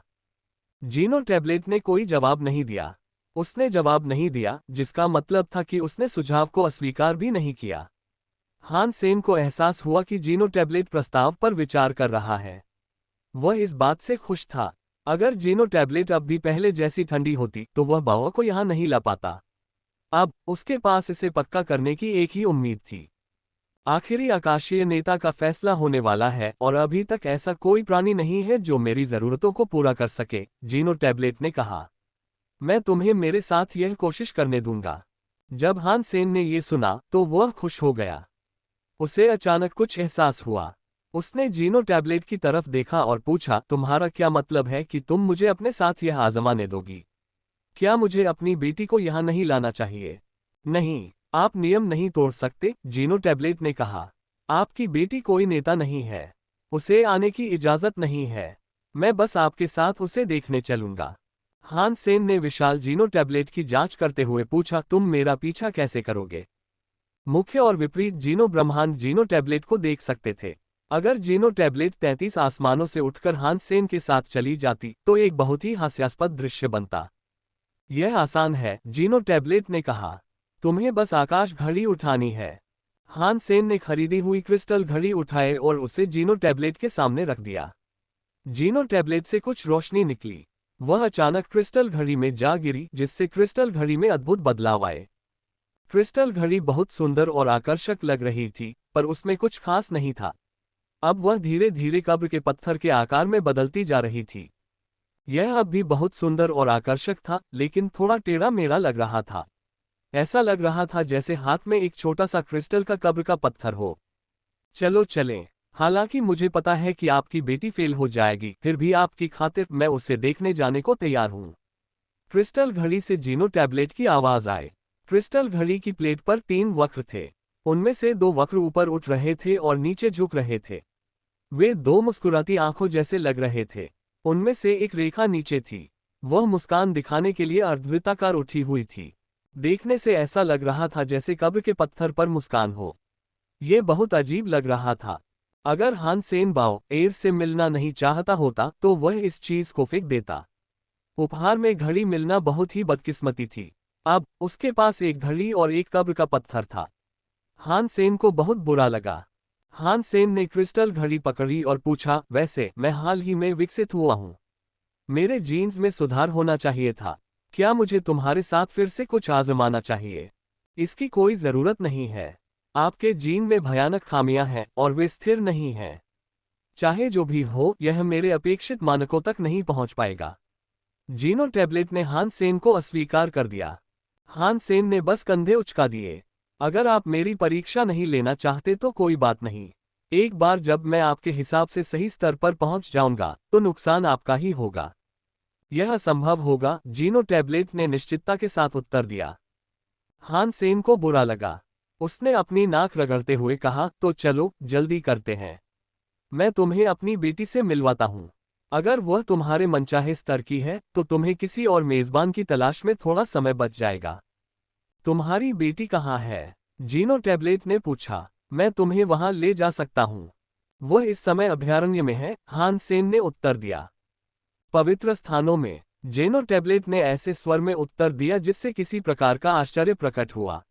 जीनो टैबलेट ने कोई जवाब नहीं दिया। उसने जवाब नहीं दिया, जिसका मतलब था कि उसने सुझाव को अस्वीकार भी नहीं किया। हान सेन को एहसास हुआ कि जीनो टैबलेट प्रस्ताव पर विचार कर रहा है। वह इस बात से खुश था। अगर जीनो टैबलेट अब भी पहले जैसी ठंडी होती तो वह बाओ को यहां नहीं ला पाता। अब उसके पास इसे पक्का करने की एक ही उम्मीद थी। आखिरी आकाशीय नेता का फैसला होने वाला है और अभी तक ऐसा कोई प्राणी नहीं है जो मेरी जरूरतों को पूरा कर सके, जीनो टैबलेट ने कहा। मैं तुम्हें मेरे साथ यह कोशिश करने दूंगा। जब हान सेन ने यह सुना तो वह खुश हो गया। उसे अचानक कुछ एहसास हुआ। उसने जीनो टैबलेट की तरफ देखा और पूछा, तुम्हारा क्या मतलब है कि तुम मुझे अपने साथ यह आजमाने दोगी? क्या मुझे अपनी बेटी को यहां नहीं लाना चाहिए? नहीं, आप नियम नहीं तोड़ सकते, जीनो टैबलेट ने कहा। आपकी बेटी कोई नेता नहीं है। उसे आने की इजाजत नहीं है। मैं बस आपके साथ उसे देखने चलूंगा। हान सेन ने विशाल जीनो टैबलेट की जांच करते हुए पूछा, तुम मेरा पीछा कैसे करोगे? मुख्य और विपरीत जीनो ब्रह्मांड जीनो टैबलेट को देख सकते थे। अगर जीनो टैबलेट 33 आसमानों से उठकर हान सेन के साथ चली जाती तो एक बहुत ही हास्यास्पद दृश्य बनता। यह आसान है, जीनो टैबलेट ने कहा। तुम्हें बस आकाश घड़ी उठानी है। हान सेन ने खरीदी हुई क्रिस्टल घड़ी उठाए और उसे जीनो टैबलेट के सामने रख दिया। जीनो टैबलेट से कुछ रोशनी निकली। वह अचानक क्रिस्टल घड़ी में जा गिरी, जिससे क्रिस्टल घड़ी में अद्भुत बदलाव आए। क्रिस्टल घड़ी बहुत सुंदर और आकर्षक लग रही थी, पर उसमें कुछ खास नहीं था। अब वह धीरे धीरे कब्र के पत्थर के आकार में बदलती जा रही थी। यह अब भी बहुत सुंदर और आकर्षक था, लेकिन थोड़ा टेढ़ा मेढ़ा लग रहा था। ऐसा लग रहा था जैसे हाथ में एक छोटा सा क्रिस्टल का कब्र का पत्थर हो। चलो चलें। हालांकि मुझे पता है कि आपकी बेटी फेल हो जाएगी, फिर भी आपकी खातिर मैं उसे देखने जाने को तैयार हूं। क्रिस्टल घड़ी से जीनो टैबलेट की आवाज आए। क्रिस्टल घड़ी की प्लेट पर 3 वक्र थे। उनमें से 2 वक्र ऊपर उठ रहे थे और नीचे झुक रहे थे। वे 2 मुस्कुराती आंखों जैसे लग रहे थे। उनमें से एक रेखा नीचे थी। वह मुस्कान दिखाने के लिए अर्धवृत्ताकार उठी हुई थी। देखने से ऐसा लग रहा था जैसे कब्र के पत्थर पर मुस्कान हो। ये बहुत अजीब लग रहा था। अगर हान सेन बाओ एयर से मिलना नहीं चाहता होता तो वह इस चीज को फेंक देता। उपहार में घड़ी मिलना बहुत ही बदकिस्मती थी। अब उसके पास एक घड़ी और एक कब्र का पत्थर था। हान सेन को बहुत बुरा लगा। हान सेन ने क्रिस्टल घड़ी पकड़ी और पूछा, वैसे मैं हाल ही में विकसित हुआ हूं। मेरे जीन्स में सुधार होना चाहिए था। क्या मुझे तुम्हारे साथ फिर से कुछ आजमाना चाहिए? इसकी कोई जरूरत नहीं है। आपके जीन में भयानक खामियां हैं और वे स्थिर नहीं हैं। चाहे जो भी हो, यह मेरे अपेक्षित मानकों तक नहीं पहुंच पाएगा। जीनो टैबलेट ने हान सेन को अस्वीकार कर दिया। हान सेन ने बस कंधे उचका दिए। अगर आप मेरी परीक्षा नहीं लेना चाहते तो कोई बात नहीं। एक बार जब मैं आपके हिसाब से सही स्तर पर पहुंच जाऊंगा तो नुकसान आपका ही होगा। यह असंभव होगा, जीनो टैबलेट ने निश्चितता के साथ उत्तर दिया। हान सेन को बुरा लगा। उसने अपनी नाक रगड़ते हुए कहा, तो चलो जल्दी करते हैं। मैं तुम्हें अपनी बेटी से मिलवाता हूं। अगर वह तुम्हारे मनचाहे स्तर की है तो तुम्हें किसी और मेजबान की तलाश में थोड़ा समय बच जाएगा। तुम्हारी बेटी कहाँ है? जीनो टैबलेट ने पूछा। मैं तुम्हें वहां ले जा सकता हूं। वह इस समय अभयारण्य में है, हान सेन ने उत्तर दिया। पवित्र स्थानों में? जीनो टैबलेट ने ऐसे स्वर में उत्तर दिया जिससे किसी प्रकार का आश्चर्य प्रकट हुआ।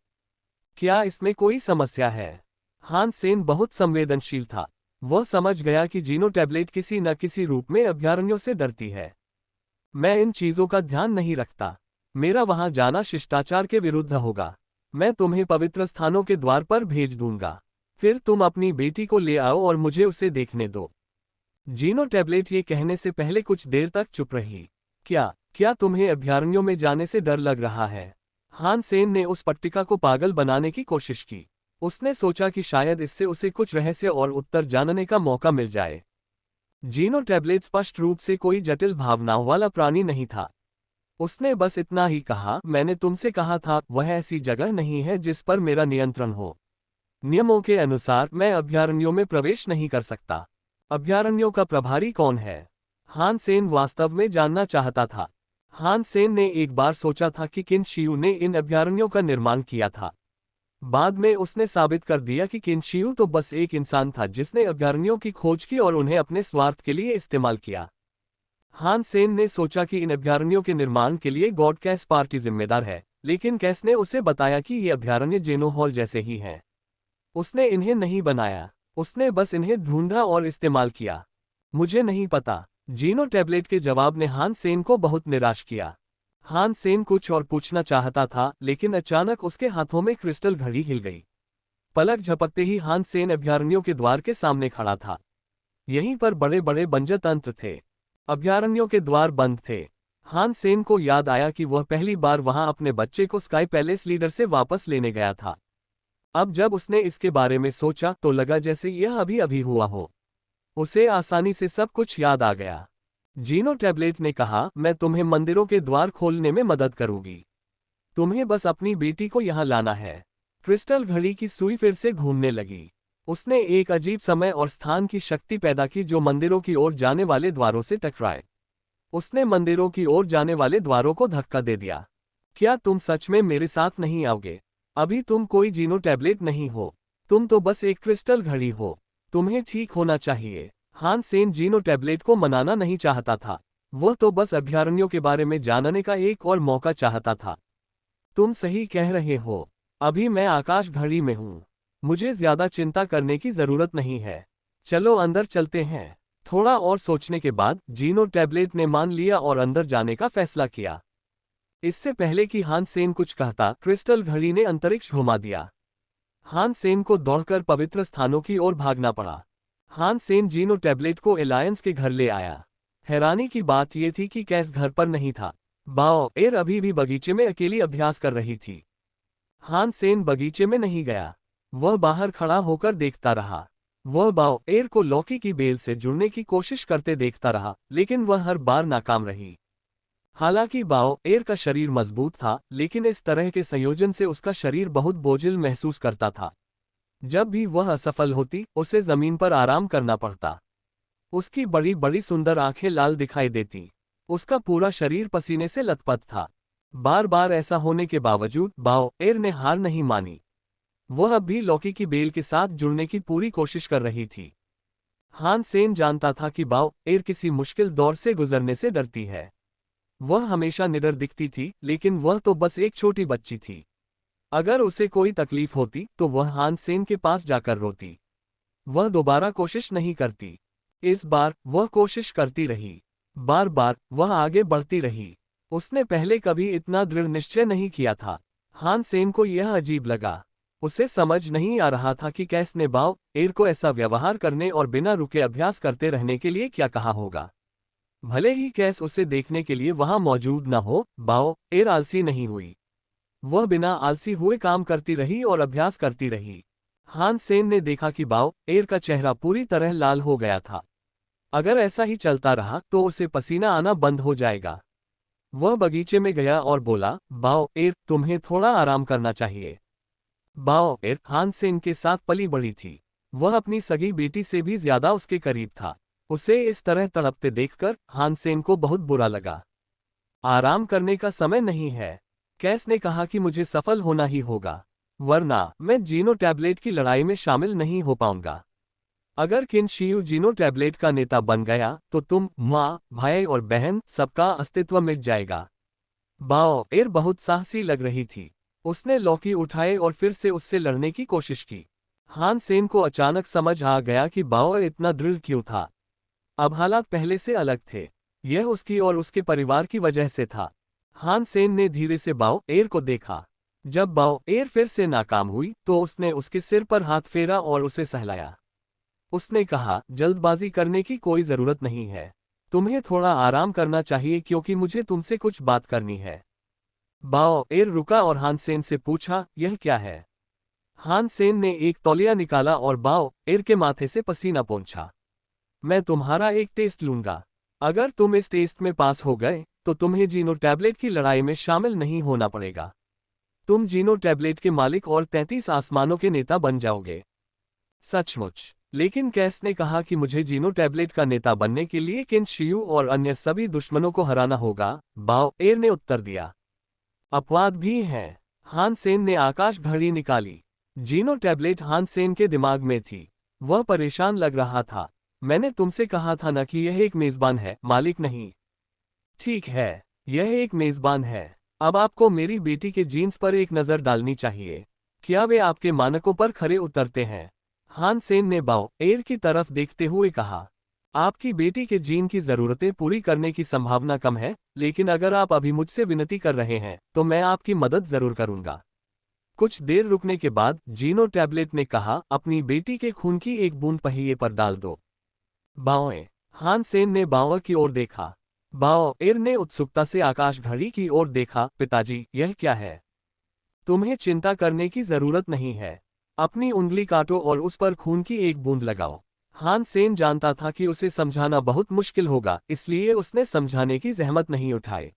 क्या इसमें कोई समस्या है? हान सेन बहुत संवेदनशील था। वह समझ गया कि जीनो टैबलेट किसी न किसी रूप में अभयारण्यों से डरती है। मैं इन चीजों का ध्यान नहीं रखता। मेरा वहां जाना शिष्टाचार के विरुद्ध होगा। मैं तुम्हें पवित्र स्थानों के द्वार पर भेज दूंगा। फिर तुम अपनी बेटी को ले आओ और मुझे उसे देखने दो। जीनो टैबलेट ये कहने से पहले कुछ देर तक चुप रही। क्या तुम्हें अभयारण्यों में जाने से डर लग रहा है? हान सेन ने उस पट्टिका को पागल बनाने की कोशिश की। उसने सोचा कि शायद इससे उसे कुछ रहस्य और उत्तर जानने का मौका मिल जाए। जीनो टैबलेट स्पष्ट रूप से कोई जटिल भावनाओं वाला प्राणी नहीं था। उसने बस इतना ही कहा, मैंने तुमसे कहा था, वह ऐसी जगह नहीं है जिस पर मेरा नियंत्रण हो। नियमों के अनुसार मैं अभयारण्यों में प्रवेश नहीं कर सकता। अभयारण्यों का प्रभारी कौन है? हान सेन वास्तव में जानना चाहता था। हान सेन ने एक बार सोचा था कि किन शियू ने इन अभयारण्यों का निर्माण किया था। बाद में उसने साबित कर दिया कि किन शियू तो बस एक इंसान था जिसने अभयारण्यों की खोज की और उन्हें अपने स्वार्थ के लिए इस्तेमाल किया। हान सेन ने सोचा कि इन अभयारण्यों के निर्माण के लिए गॉड कैस पार्टी जिम्मेदार है, लेकिन कैस ने उसे बताया कि ये अभयारण्य जेनो हॉल जैसे ही हैं। उसने इन्हें नहीं बनाया, उसने बस इन्हें ढूंढा और इस्तेमाल किया। मुझे नहीं पता। जीनो टैबलेट के जवाब ने हान सेन को बहुत निराश किया। हान सेन कुछ और पूछना चाहता था, लेकिन अचानक उसके हाथों में क्रिस्टल घड़ी हिल गई। पलक झपकते ही हान सेन अभयारण्यों के द्वार के सामने खड़ा था। यहीं पर बड़े बड़े बंजर तंत्र थे। अभयारण्यों के द्वार बंद थे। हान सेन को याद आया कि वह पहली बार वहां अपने बच्चे को स्काई पैलेस लीडर से वापस लेने गया था। अब जब उसने इसके बारे में सोचा तो लगा जैसे यह अभी अभी हुआ हो। उसे आसानी से सब कुछ याद आ गया। जीनो टैबलेट ने कहा, मैं तुम्हें मंदिरों के द्वार खोलने में मदद करूंगी। तुम्हें बस अपनी बेटी को यहां लाना है। क्रिस्टल घड़ी की सुई फिर से घूमने लगी। उसने एक अजीब समय और स्थान की शक्ति पैदा की जो मंदिरों की ओर जाने वाले द्वारों से टकराए। उसने मंदिरों की ओर जाने वाले द्वारों को धक्का दे दिया। क्या तुम सच में मेरे साथ नहीं आओगे? अभी तुम कोई जीनो टैबलेट नहीं हो। तुम तो बस एक क्रिस्टल घड़ी हो। तुम्हें ठीक होना चाहिए। हान सेन जीनो टैबलेट को मनाना नहीं चाहता था। वह तो बस अभयारण्यों के बारे में जानने का एक और मौका चाहता था। तुम सही कह रहे हो। अभी मैं आकाश घड़ी में हूं। मुझे ज्यादा चिंता करने की जरूरत नहीं है। चलो अंदर चलते हैं। थोड़ा और सोचने के बाद जीनो टैबलेट ने मान लिया और अंदर जाने का फैसला किया। इससे पहले कि हान सेन कुछ कहता, क्रिस्टल घड़ी ने अंतरिक्ष घुमा दिया। हान सेन को दौड़कर पवित्र स्थानों की ओर भागना पड़ा। हान सेन जीनो टैबलेट को एलायंस के घर ले आया। हैरानी की बात यह थी कि कैस घर पर नहीं था। बाओ एर अभी भी बगीचे में अकेली अभ्यास कर रही थी। हान सेन बगीचे में नहीं गया। वह बाहर खड़ा होकर देखता रहा। वह बाओ एर को लौकी की बेल से जुड़ने की कोशिश करते देखता रहा, लेकिन वह हर बार नाकाम रही। हालांकि बाओ एर का शरीर मजबूत था, लेकिन इस तरह के संयोजन से उसका शरीर बहुत बोझिल महसूस करता था। जब भी वह असफल होती, उसे जमीन पर आराम करना पड़ता। उसकी बड़ी बड़ी सुंदर आंखें लाल दिखाई देती। उसका पूरा शरीर पसीने से लथपथ था। बार बार ऐसा होने के बावजूद बाओ एर ने हार नहीं मानी। वह अब भी लौकी की बेल के साथ जुड़ने की पूरी कोशिश कर रही थी। हान सेन जानता था कि बाओ एर किसी मुश्किल दौर से गुजरने से डरती है। वह हमेशा निडर दिखती थी, लेकिन वह तो बस एक छोटी बच्ची थी। अगर उसे कोई तकलीफ होती तो वह हान सेन के पास जाकर रोती। वह दोबारा कोशिश नहीं करती। इस बार वह कोशिश करती रही। बार बार वह आगे बढ़ती रही। उसने पहले कभी इतना दृढ़ निश्चय नहीं किया था। हान सेन को यह अजीब लगा। उसे समझ नहीं आ रहा था कि कैस ने बाओ एर को ऐसा व्यवहार करने और बिना रुके अभ्यास करते रहने के लिए क्या कहा होगा। भले ही कैस उसे देखने के लिए वहां मौजूद न हो, बाओ एर आलसी नहीं हुई। वह बिना आलसी हुए काम करती रही और अभ्यास करती रही। हान सेन ने देखा कि बाओ एर का चेहरा पूरी तरह लाल हो गया था। अगर ऐसा ही चलता रहा तो उसे पसीना आना बंद हो जाएगा। वह बगीचे में गया और बोला, बाओ एर, तुम्हें थोड़ा आराम करना चाहिए। बाओ एर हान सेन के साथ पली बड़ी थी। वह अपनी सगी बेटी से भी ज्यादा उसके करीब था। उसे इस तरह तड़पते देखकर हान सेन को बहुत बुरा लगा। आराम करने का समय नहीं है। कैस ने कहा कि मुझे सफल होना ही होगा, वरना मैं जीनो टैबलेट की लड़ाई में शामिल नहीं हो पाऊंगा। अगर किन शियू जीनो टैबलेट का नेता बन गया तो तुम, माँ, भाई और बहन सबका अस्तित्व मिट जाएगा। बाओ एर बहुत साहसी लग रही थी। उसने लौकी उठाए और फिर से उससे लड़ने की कोशिश की। हान सेन को अचानक समझ आ गया कि बाओ एर इतना दृढ़ क्यों था। अब हालात पहले से अलग थे। यह उसकी और उसके परिवार की वजह से था। हान सेन ने धीरे से बाओ एर को देखा। जब बाओ एर फिर से नाकाम हुई तो उसने उसके सिर पर हाथ फेरा और उसे सहलाया। उसने कहा, जल्दबाजी करने की कोई जरूरत नहीं है। तुम्हें थोड़ा आराम करना चाहिए क्योंकि मुझे तुमसे कुछ बात करनी है। बाओ एर रुका और हान सेन से पूछा, यह क्या है? हान सेन ने एक तौलिया निकाला और बाओ एर के माथे से पसीना पोंछा। मैं तुम्हारा एक टेस्ट लूंगा। अगर तुम इस टेस्ट में पास हो गए तो तुम्हें जीनो टैबलेट की लड़ाई में शामिल नहीं होना पड़ेगा। तुम जीनो टैबलेट के मालिक और 33 आसमानों के नेता बन जाओगे। सचमुच? लेकिन कैस ने कहा कि मुझे जीनो टैबलेट का नेता बनने के लिए किन शियू और अन्य सभी दुश्मनों को हराना होगा, बाओ एर ने उत्तर दिया। अपवाद भी हैं। हान सेन ने आकाश घड़ी निकाली। जीनो टैबलेट हान सेन के दिमाग में थी। वह परेशान लग रहा था। मैंने तुमसे कहा था ना कि यह एक मेजबान है, मालिक नहीं। ठीक है, यह एक मेजबान है। अब आपको मेरी बेटी के जीन्स पर एक नज़र डालनी चाहिए। क्या वे आपके मानकों पर खरे उतरते हैं? हान सेन ने बाओ एर की तरफ देखते हुए कहा, आपकी बेटी के जीन की ज़रूरतें पूरी करने की संभावना कम है, लेकिन अगर आप अभी मुझसे विनती कर रहे हैं तो मैं आपकी मदद जरूर करूंगा। कुछ देर रुकने के बाद जीनो टैबलेट ने कहा, अपनी बेटी के खून की एक बूंद पहिए पर डाल दो। बाओ हान सेन ने बाओ की ओर देखा। बाओ एर ने उत्सुकता से आकाश घड़ी की ओर देखा। पिताजी, यह क्या है? तुम्हें चिंता करने की जरूरत नहीं है। अपनी उंगली काटो और उस पर खून की एक बूंद लगाओ। हान सेन जानता था कि उसे समझाना बहुत मुश्किल होगा, इसलिए उसने समझाने की जहमत नहीं उठाई।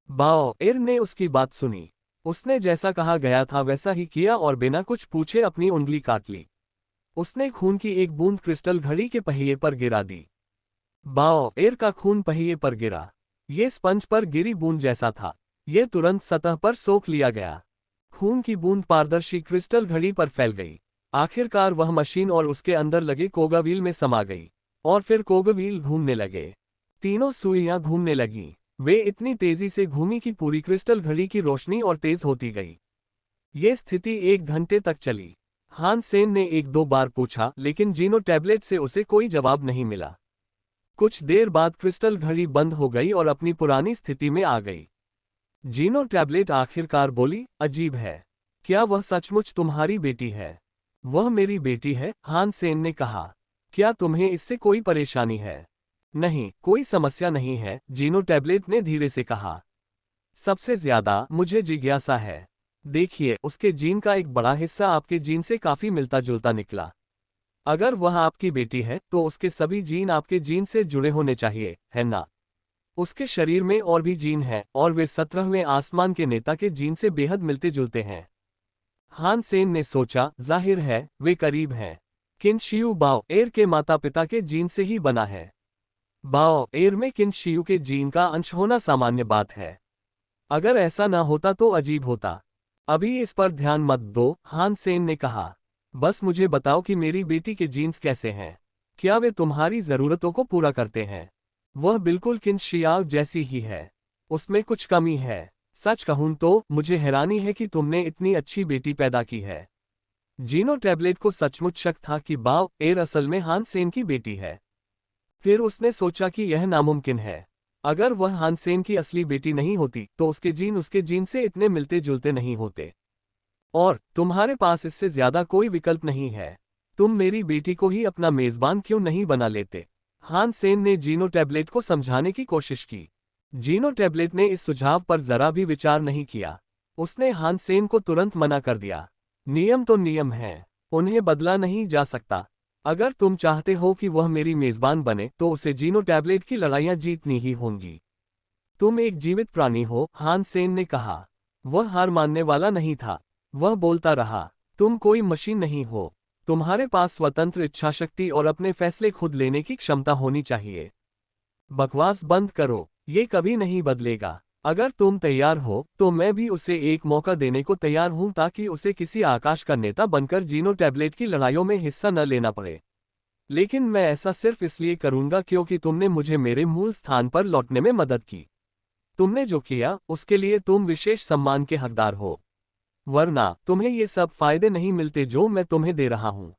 बाओ एर ने उसकी बात सुनी। उसने जैसा कहा गया था वैसा ही किया और बिना कुछ पूछे अपनी उंगली काट ली। उसने खून की एक बूंद क्रिस्टल घड़ी के पहिए पर गिरा दी। बाओ एर का खून पहिए पर गिरा। ये स्पंज पर गिरी बूंद जैसा था। ये तुरंत सतह पर सोख लिया गया। खून की बूंद पारदर्शी क्रिस्टल घड़ी पर फैल गई। आखिरकार वह मशीन और उसके अंदर लगे कोगाव्हील में समा गई। और फिर कोगाव्हील घूमने लगे। तीनों सुइयां घूमने लगीं। वे इतनी तेजी से घूमी कि पूरी क्रिस्टल घड़ी की रोशनी और तेज होती गई। ये स्थिति 1 घंटे तक चली। हान सेन ने एक दो बार पूछा, लेकिन जीनो टैबलेट से उसे कोई जवाब नहीं मिला। कुछ देर बाद क्रिस्टल घड़ी बंद हो गई और अपनी पुरानी स्थिति में आ गई। जीनो टैबलेट आखिरकार बोली, अजीब है। क्या वह सचमुच तुम्हारी बेटी है? वह मेरी बेटी है, हान सेन ने कहा। क्या तुम्हें इससे कोई परेशानी है? नहीं, कोई समस्या नहीं है, जीनो टैबलेट ने धीरे से कहा। सबसे ज्यादा मुझे जिज्ञासा है। देखिए, उसके जीन का एक बड़ा हिस्सा आपके जीन से काफी मिलता जुलता निकला। अगर वह आपकी बेटी है तो उसके सभी जीन आपके जीन से जुड़े होने चाहिए, है ना? उसके शरीर में और भी जीन हैं और वे 17वें आसमान के नेता के जीन से बेहद मिलते जुलते हैं। हान सेन ने सोचा, जाहिर है वे करीब हैं। किन शियू बाओ एर के माता पिता के जीन से ही बना है। बाओ एर में किन शियू के जीन का अंश होना सामान्य बात है। अगर ऐसा ना होता तो अजीब होता। अभी इस पर ध्यान मत दो, हान सेन ने कहा। बस मुझे बताओ कि मेरी बेटी के जीन्स कैसे हैं। क्या वे तुम्हारी जरूरतों को पूरा करते हैं? वह बिल्कुल किन शियाओ जैसी ही है। उसमें कुछ कमी है। सच कहूं तो मुझे हैरानी है कि तुमने इतनी अच्छी बेटी पैदा की है। जीनो टैबलेट को सचमुच शक था कि बाओ एर असल में हान सेन की बेटी है। फिर उसने सोचा कि यह नामुमकिन है। अगर वह हान सेन की असली बेटी नहीं होती तो उसके जीन से इतने मिलते जुलते नहीं होते। और तुम्हारे पास इससे ज्यादा कोई विकल्प नहीं है। तुम मेरी बेटी को ही अपना मेजबान क्यों नहीं बना लेते? हान सेन ने जीनो टैबलेट को समझाने की कोशिश की। जीनो टैबलेट ने इस सुझाव पर जरा भी विचार नहीं किया। उसने हान सेन को तुरंत मना कर दिया। नियम तो नियम हैं, उन्हें बदला नहीं जा सकता। अगर तुम चाहते हो कि वह मेरी मेजबान बने तो उसे जीनो टैबलेट की लड़ाइयां जीतनी ही होंगी। तुम एक जीवित प्राणी हो, हान सेन ने कहा। वह हार मानने वाला नहीं था। वह बोलता रहा, तुम कोई मशीन नहीं हो। तुम्हारे पास स्वतंत्र इच्छाशक्ति और अपने फैसले खुद लेने की क्षमता होनी चाहिए। बकवास बंद करो, ये कभी नहीं बदलेगा। अगर तुम तैयार हो तो मैं भी उसे एक मौका देने को तैयार हूं ताकि उसे किसी आकाश का नेता बनकर जीनो टैबलेट की लड़ाइयों में हिस्सा न लेना पड़े। लेकिन मैं ऐसा सिर्फ इसलिए करूंगा क्योंकि तुमने मुझे मेरे मूल स्थान पर लौटने में मदद की। तुमने जो किया उसके लिए तुम विशेष सम्मान के हकदार हो, वरना तुम्हें ये सब फायदे नहीं मिलते जो मैं तुम्हें दे रहा हूं।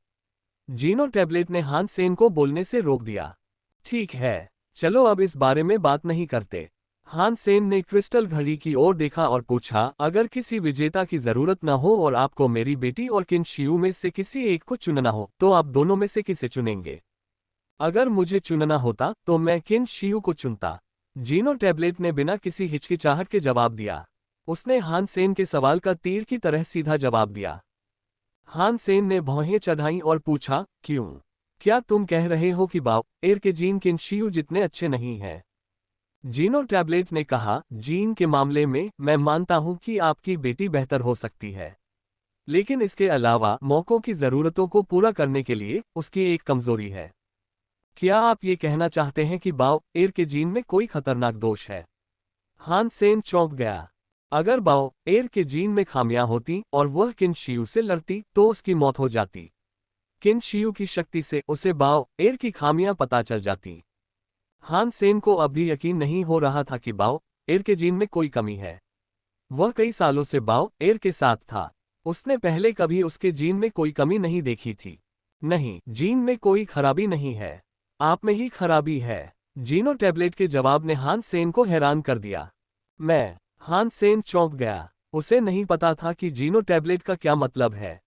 जीनो टैबलेट ने हान सेन को बोलने से रोक दिया। ठीक है, चलो अब इस बारे में बात नहीं करते। हान सेन ने क्रिस्टल घड़ी की ओर देखा और पूछा, अगर किसी विजेता की जरूरत न हो और आपको मेरी बेटी और किन शियू में से किसी एक को चुनना हो तो आप दोनों में से किसे चुनेंगे? अगर मुझे चुनना होता तो मैं किन शियू को चुनता, जीनो टैबलेट ने बिना किसी हिचकिचाहट के जवाब दिया। उसने हान सेन के सवाल का तीर की तरह सीधा जवाब दिया। हान सेन ने भौहें चढ़ाईं और पूछा, क्यों? क्या तुम कह रहे हो कि बाओ एर के जीन किन शियू जितने अच्छे नहीं हैं? जीनो टैबलेट ने कहा, जीन के मामले में मैं मानता हूं कि आपकी बेटी बेहतर हो सकती है, लेकिन इसके अलावा मौकों की जरूरतों को पूरा करने के लिए उसकी एक कमजोरी है। क्या आप ये कहना चाहते हैं कि बाओ एर के जीन में कोई खतरनाक दोष है? हान सेन चौंक गया। अगर बाओ एर के जीन में खामियां होती और वह किन शियू से लड़ती तो उसकी मौत हो जाती। किन शियू की शक्ति से उसे बाओ एर की खामियां पता चल जाती। हान सेन को अब भी यकीन नहीं हो रहा था कि बाओ एर के जीन में कोई कमी है। वह कई सालों से बाओ एर के साथ था। उसने पहले कभी उसके जीन में कोई कमी नहीं देखी थी। नहीं, जीन में कोई खराबी नहीं है, आप में ही खराबी है। जीनो टैबलेट के जवाब ने हान सेन को हैरान कर दिया। मैं? हान सेन चौंक गया। उसे नहीं पता था कि जीनो टैबलेट का क्या मतलब है।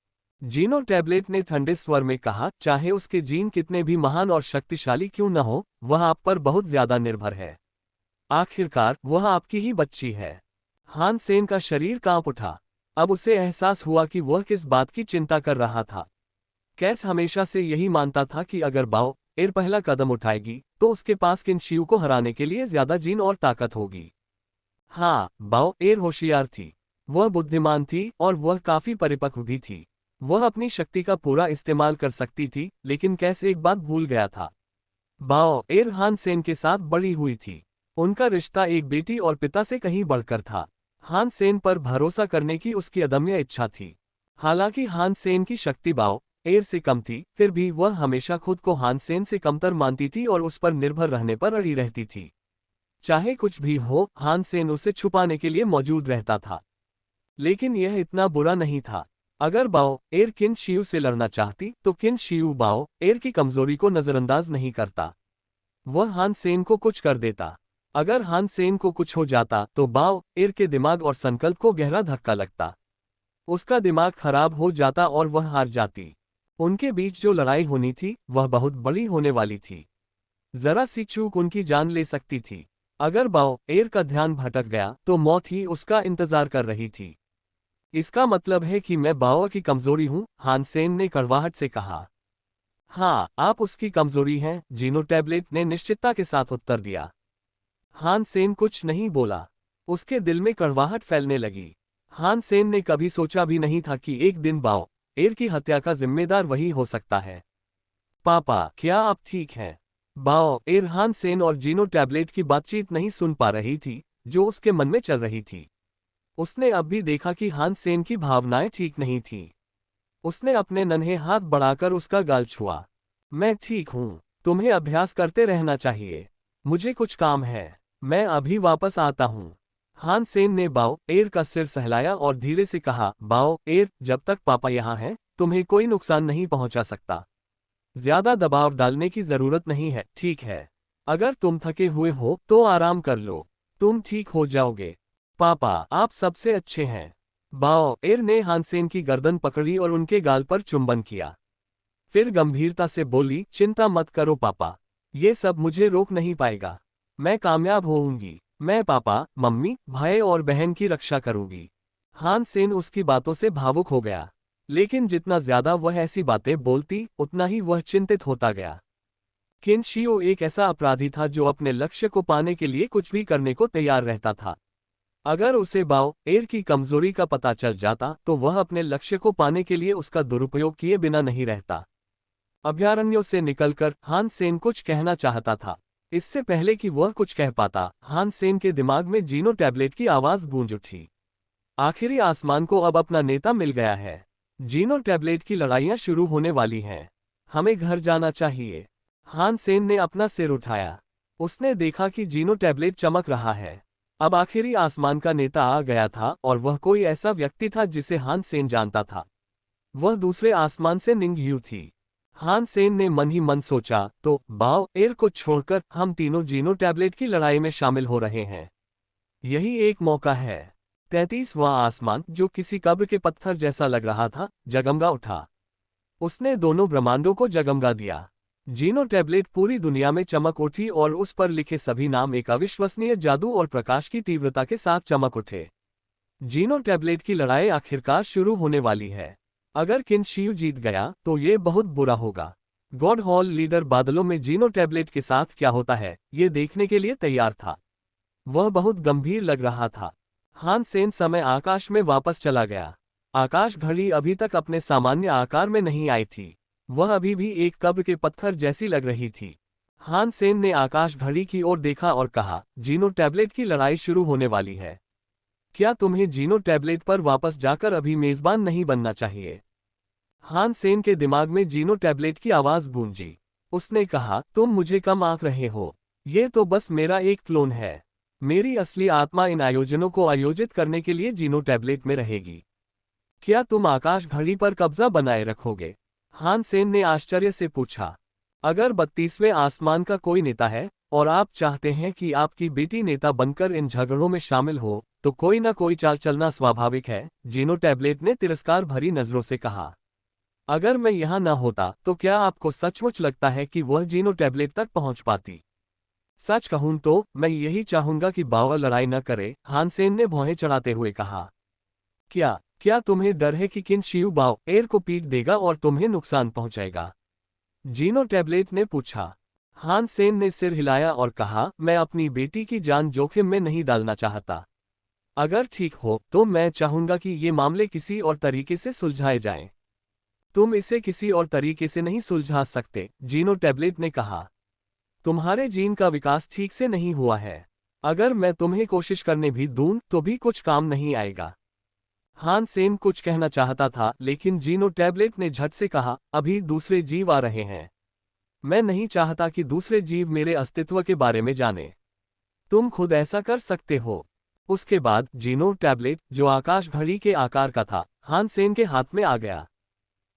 जीनो टैबलेट ने ठंडे स्वर में कहा, चाहे उसके जीन कितने भी महान और शक्तिशाली क्यों न हो, वह आप पर बहुत ज्यादा निर्भर है। आखिरकार वह आपकी ही बच्ची है। हान सेन का शरीर कांप उठा। अब उसे एहसास हुआ कि वह किस बात की चिंता कर रहा था। कैस हमेशा से यही मानता था कि अगर बाओ एर पहला कदम उठाएगी तो उसके पास किन शियू को हराने के लिए ज्यादा जीन और ताकत होगी। हाँ, बाओ एर होशियार थी, वह बुद्धिमान थी और वह काफी परिपक्व भी थी। वह अपनी शक्ति का पूरा इस्तेमाल कर सकती थी, लेकिन कैस एक बात भूल गया था। बाओ एर हान सेन के साथ बड़ी हुई थी। उनका रिश्ता एक बेटी और पिता से कहीं बढ़कर था। हान सेन पर भरोसा करने की उसकी अदम्य इच्छा थी। हालांकि हान सेन की शक्ति बाओ एर से कम थी, फिर भी वह हमेशा खुद को हान सेन से कमतर मानती थी और उस पर निर्भर रहने पर अड़ी रहती थी। चाहे कुछ भी हो, हान सेन उसे छुपाने के लिए मौजूद रहता था। लेकिन यह इतना बुरा नहीं था। अगर बाओ एर किन शियू से लड़ना चाहती तो किन शियू बाओ एर की कमजोरी को नजरअंदाज नहीं करता। वह हान सेन को कुछ कर देता। अगर हान सेन को कुछ हो जाता तो बाओ एर के दिमाग और संकल्प को गहरा धक्का लगता। उसका दिमाग खराब हो जाता और वह हार जाती। उनके बीच जो लड़ाई होनी थी वह बहुत बड़ी होने वाली थी। जरा सी चूक उनकी जान ले सकती थी। अगर बाओ एर का ध्यान भटक गया तो मौत ही उसका इंतजार कर रही थी। इसका मतलब है कि मैं बाओ की कमजोरी हूं, हान सेन ने कड़वाहट से कहा। हाँ, आप उसकी कमजोरी हैं, जीनो टैबलेट ने निश्चितता के साथ उत्तर दिया। हान सेन कुछ नहीं बोला। उसके दिल में कड़वाहट फैलने लगी। हान सेन ने कभी सोचा भी नहीं था कि एक दिन बाओ एर की हत्या का जिम्मेदार वही हो सकता है। पापा, क्या आप ठीक हैं? बाओ एर हान सेन और जीनो टैबलेट की बातचीत नहीं सुन पा रही थी, जो उसके मन में चल रही थी। उसने अब भी देखा कि हान सेन की भावनाएं ठीक नहीं थीं। उसने अपने नन्हे हाथ बढ़ाकर उसका गाल छुआ। मैं ठीक हूं, तुम्हें अभ्यास करते रहना चाहिए। मुझे कुछ काम है, मैं अभी वापस आता हूं। हान सेन ने बाओ एर का सिर सहलाया और धीरे से कहा, बाओ एर, जब तक पापा यहाँ हैं, तुम्हें कोई नुकसान नहीं पहुंचा सकता। ज्यादा दबाव डालने की जरूरत नहीं है, ठीक है? अगर तुम थके हुए हो तो आराम कर लो, तुम ठीक हो जाओगे। पापा, आप सबसे अच्छे हैं। बाओ एर ने हान सेन की गर्दन पकड़ी और उनके गाल पर चुंबन किया। फिर गंभीरता से बोली, चिंता मत करो पापा, ये सब मुझे रोक नहीं पाएगा। मैं कामयाब होऊंगी। मैं पापा, मम्मी, भाई और बहन की रक्षा करूंगी। हान सेन उसकी बातों से भावुक हो गया, लेकिन जितना ज्यादा वह ऐसी बातें बोलती उतना ही वह चिंतित होता गया। किन शियो एक ऐसा अपराधी था जो अपने लक्ष्य को पाने के लिए कुछ भी करने को तैयार रहता था। अगर उसे बाओ एर की कमजोरी का पता चल जाता तो वह अपने लक्ष्य को पाने के लिए उसका दुरुपयोग किए बिना नहीं रहता। अभयारण्यों से निकलकर हान सेन कुछ कहना चाहता था। इससे पहले कि वह कुछ कह पाता, हान सेन के दिमाग में जीनो टैबलेट की आवाज गूंज उठी। आखिरी आसमान को अब अपना नेता मिल गया है। जीनो टैबलेट की लड़ाइयां शुरू होने वाली हैं। हमें घर जाना चाहिए। हान सेन ने अपना सिर उठाया। उसने देखा कि जीनो टैबलेट चमक रहा है। अब आखिरी आसमान का नेता आ गया था और वह कोई ऐसा व्यक्ति था जिसे हान सेन जानता था। वह दूसरे आसमान से निंग यू थी। हान सेन ने मन ही मन सोचा, तो बाओ एर को छोड़कर हम तीनों जीनो टैबलेट की लड़ाई में शामिल हो रहे हैं। यही एक मौका है। 33वां आसमान, जो किसी कब्र के पत्थर जैसा लग रहा था, जगमगा उठा। उसने दोनों ब्रह्मांडों को जगमगा दिया। जीनो टैबलेट पूरी दुनिया में चमक उठी और उस पर लिखे सभी नाम एक अविश्वसनीय जादू और प्रकाश की तीव्रता के साथ चमक उठे। जीनो टैबलेट की लड़ाई आखिरकार शुरू होने वाली है। अगर किन शियू जीत गया तो ये बहुत बुरा होगा। गॉड हॉल लीडर बादलों में जीनो टैबलेट के साथ क्या होता है, ये देखने के लिए तैयार था। वह बहुत गंभीर लग रहा था। हान सेन समय आकाश में वापस चला गया। आकाश घड़ी अभी तक अपने सामान्य आकार में नहीं आई थी। वह अभी भी एक कब्र के पत्थर जैसी लग रही थी। हान सेन ने आकाश घड़ी की ओर देखा और कहा, जीनो टैबलेट की लड़ाई शुरू होने वाली है। क्या तुम्हें जीनो टैबलेट पर वापस जाकर अभी मेजबान नहीं बनना चाहिए? हान सेन के दिमाग में जीनो टैबलेट की आवाज गूंजी। उसने कहा, तुम मुझे कम आंक रहे हो। ये तो बस मेरा एक क्लोन है। मेरी असली आत्मा इन आयोजनों को आयोजित करने के लिए जीनो टैबलेट में रहेगी। क्या तुम आकाश घड़ी पर कब्जा बनाए रखोगे? हान सेन ने आश्चर्य से पूछा। अगर 32वें आसमान का कोई नेता है और आप चाहते हैं कि आपकी बेटी नेता बनकर इन झगड़ों में शामिल हो, तो कोई ना कोई चाल चलना स्वाभाविक है, जीनो टैबलेट ने तिरस्कार भरी नजरों से कहा। अगर मैं यहाँ न होता तो क्या आपको सचमुच लगता है कि वह जीनो टैबलेट तक पहुंच पाती? सच कहूं तो मैं यही चाहूंगा कि बाओ लड़ाई न करे, हान सेन ने भौहें चढ़ाते हुए कहा। क्या तुम्हें डर है कि किन शियू बाओ एर को पीट देगा और तुम्हें नुकसान पहुंचाएगा? जीनो टैबलेट ने पूछा। हान सेन ने सिर हिलाया और कहा, मैं अपनी बेटी की जान जोखिम में नहीं डालना चाहता। अगर ठीक हो तो मैं चाहूंगा कि ये मामले किसी और तरीके से सुलझाए जाएं। तुम इसे किसी और तरीके से नहीं सुलझा सकते, जीनो टैबलेट ने कहा। तुम्हारे जीन का विकास ठीक से नहीं हुआ है। अगर मैं तुम्हें कोशिश करने भी दूं तो भी कुछ काम नहीं आएगा। हान सेन कुछ कहना चाहता था, लेकिन जीनो टैबलेट ने झट से कहा, अभी दूसरे जीव आ रहे हैं। मैं नहीं चाहता कि दूसरे जीव मेरे अस्तित्व के बारे में जाने। तुम खुद ऐसा कर सकते हो। उसके बाद जीनो टैबलेट, जो आकाश घड़ी के आकार का था, हान सेन के हाथ में आ गया।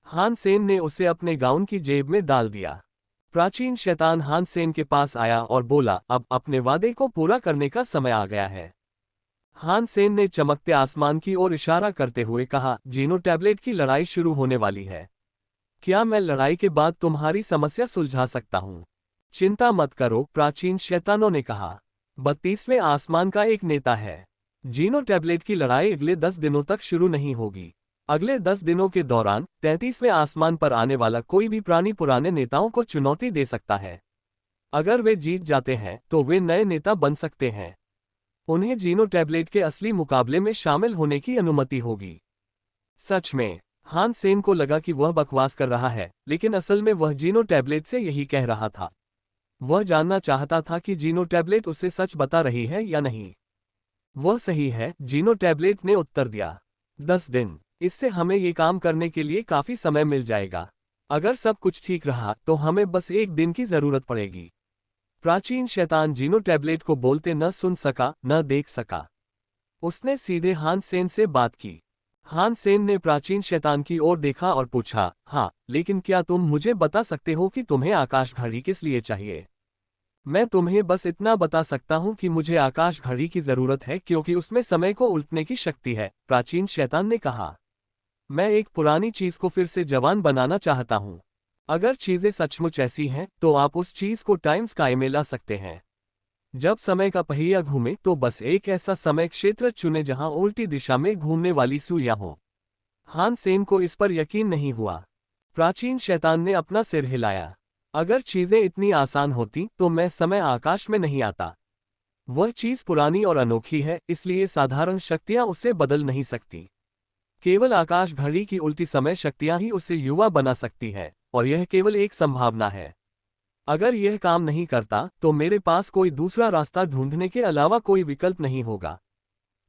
हान सेन ने उसे अपने गाउन की जेब में डाल दिया। प्राचीन शैतान हान सेन के पास आया और बोला, अब अपने वादे को पूरा करने का समय आ गया है। हान सेन ने चमकते आसमान की ओर इशारा करते हुए कहा, जीनो टैबलेट की लड़ाई शुरू होने वाली है। क्या मैं लड़ाई के बाद तुम्हारी समस्या सुलझा सकता हूँ? चिंता मत करो, प्राचीन शैतानों ने कहा। 32वें आसमान का एक नेता है। जीनो टैबलेट की लड़ाई अगले 10 दिनों तक शुरू नहीं होगी। अगले 10 दिनों के दौरान 33वें आसमान पर आने वाला कोई भी प्राणी पुराने नेताओं को चुनौती दे सकता है। अगर वे जीत जाते हैं तो वे नए नेता बन सकते हैं। उन्हें जीनो टैबलेट के असली मुकाबले में शामिल होने की अनुमति होगी। सच में, हान सेन को लगा कि वह बकवास कर रहा है, लेकिन असल में वह जीनो टैबलेट से यही कह रहा था। वह जानना चाहता था कि जीनो टैबलेट उसे सच बता रही है या नहीं। वह सही है, जीनो टैबलेट ने उत्तर दिया। 10 दिन, इससे हमें ये काम करने के लिए काफी समय मिल जाएगा। अगर सब कुछ ठीक रहा तो हमें बस 1 दिन की जरूरत पड़ेगी। प्राचीन शैतान जीनो टैबलेट को बोलते न सुन सका न देख सका। उसने सीधे हान सेन से बात की। हान सेन ने प्राचीन शैतान की ओर देखा और पूछा, हाँ, लेकिन क्या तुम मुझे बता सकते हो कि तुम्हें आकाश घड़ी किस लिए चाहिए? मैं तुम्हें बस इतना बता सकता हूँ कि मुझे आकाश घड़ी की जरूरत है क्योंकि उसमें समय को उल्टने की शक्ति है, प्राचीन शैतान ने कहा। मैं एक पुरानी चीज को फिर से जवान बनाना चाहता हूँ। अगर चीजें सचमुच ऐसी हैं तो आप उस चीज को टाइम स्काई में ला सकते हैं। जब समय का पहिया घूमे तो बस एक ऐसा समय क्षेत्र चुने जहां उल्टी दिशा में घूमने वाली सुइयां हो। हान सेन को इस पर यकीन नहीं हुआ। प्राचीन शैतान ने अपना सिर हिलाया। अगर चीजें इतनी आसान होती तो मैं समय आकाश में नहीं आता। वह चीज पुरानी और अनोखी है, इसलिए साधारण शक्तियां उसे बदल नहीं सकती। केवल आकाश घड़ी की उल्टी समय शक्तियां ही उसे युवा बना सकती है, और यह केवल एक संभावना है। अगर यह काम नहीं करता तो मेरे पास कोई दूसरा रास्ता ढूंढने के अलावा कोई विकल्प नहीं होगा।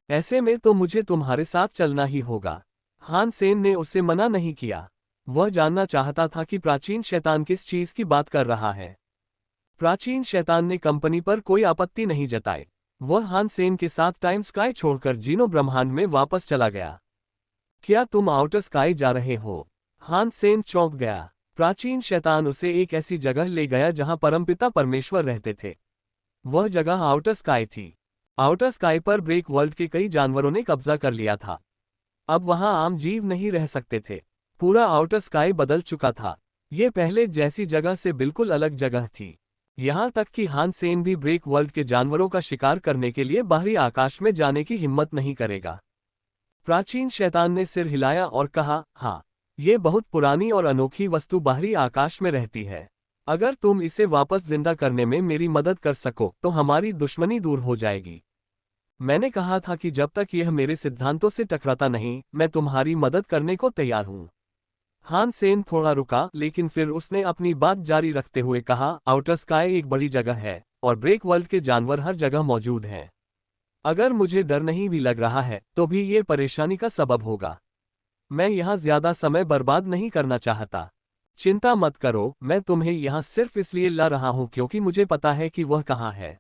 ऐसे में तो मुझे तुम्हारे साथ चलना ही होगा। हान सेन ने उसे मना नहीं किया। वह जानना चाहता था कि प्राचीन शैतान किस चीज की बात कर रहा है। प्राचीन शैतान ने कंपनी पर कोई आपत्ति नहीं जताई। वह हान सेन के साथ टाइम स्काई छोड़कर जीनो ब्रह्मांड में वापस चला गया। क्या तुम आउटर स्काई जा रहे हो? हान सेन चौंक गया। प्राचीन शैतान उसे एक ऐसी जगह ले गया जहां परमपिता परमेश्वर रहते थे। वह जगह आउटर स्काई थी। आउटर स्काई पर ब्रेक वर्ल्ड के कई जानवरों ने कब्जा कर लिया था। अब वहां आम जीव नहीं रह सकते थे। पूरा आउटर स्काई बदल चुका था। ये पहले जैसी जगह से बिल्कुल अलग जगह थी। यहां तक कि हान सेन भी ब्रेक वर्ल्ड के जानवरों का शिकार करने के लिए बाहरी आकाश में जाने की हिम्मत नहीं करेगा। प्राचीन शैतान ने सिर हिलाया और कहा, हाँ, ये बहुत पुरानी और अनोखी वस्तु बाहरी आकाश में रहती है। अगर तुम इसे वापस जिंदा करने में मेरी मदद कर सको तो हमारी दुश्मनी दूर हो जाएगी। मैंने कहा था कि जब तक यह मेरे सिद्धांतों से टकराता नहीं, मैं तुम्हारी मदद करने को तैयार हूं। हान सेन थोड़ा रुका, लेकिन फिर उसने अपनी बात जारी रखते हुए कहा, आउटर स्काई एक बड़ी जगह है और ब्रेक वर्ल्ड के जानवर हर जगह मौजूद हैं। अगर मुझे डर नहीं भी लग रहा है तो भी ये परेशानी का सबब होगा। मैं यहाँ ज्यादा समय बर्बाद नहीं करना चाहता। चिंता मत करो, मैं तुम्हें यहाँ सिर्फ इसलिए ला रहा हूँ क्योंकि मुझे पता है कि वह कहाँ है।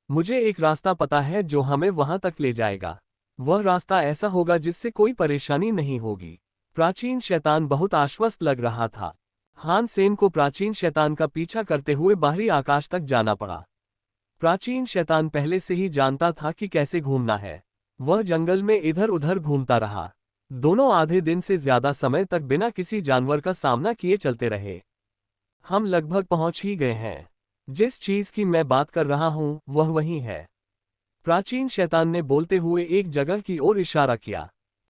मुझे एक रास्ता पता है जो हमें वहां तक ले जाएगा। वह रास्ता ऐसा होगा जिससे कोई परेशानी नहीं होगी। प्राचीन शैतान बहुत आश्वस्त लग रहा था। हान सेन को प्राचीन शैतान का पीछा करते हुए बाहरी आकाश तक जाना पड़ा। प्राचीन शैतान पहले से ही जानता था कि कैसे घूमना है। वह जंगल में इधर उधर घूमता रहा। दोनों आधे दिन से ज्यादा समय तक बिना किसी जानवर का सामना किए चलते रहे। हम लगभग पहुंच ही गए हैं। जिस चीज की मैं बात कर रहा हूं वह वही है। प्राचीन शैतान ने बोलते हुए एक जगह की ओर इशारा किया।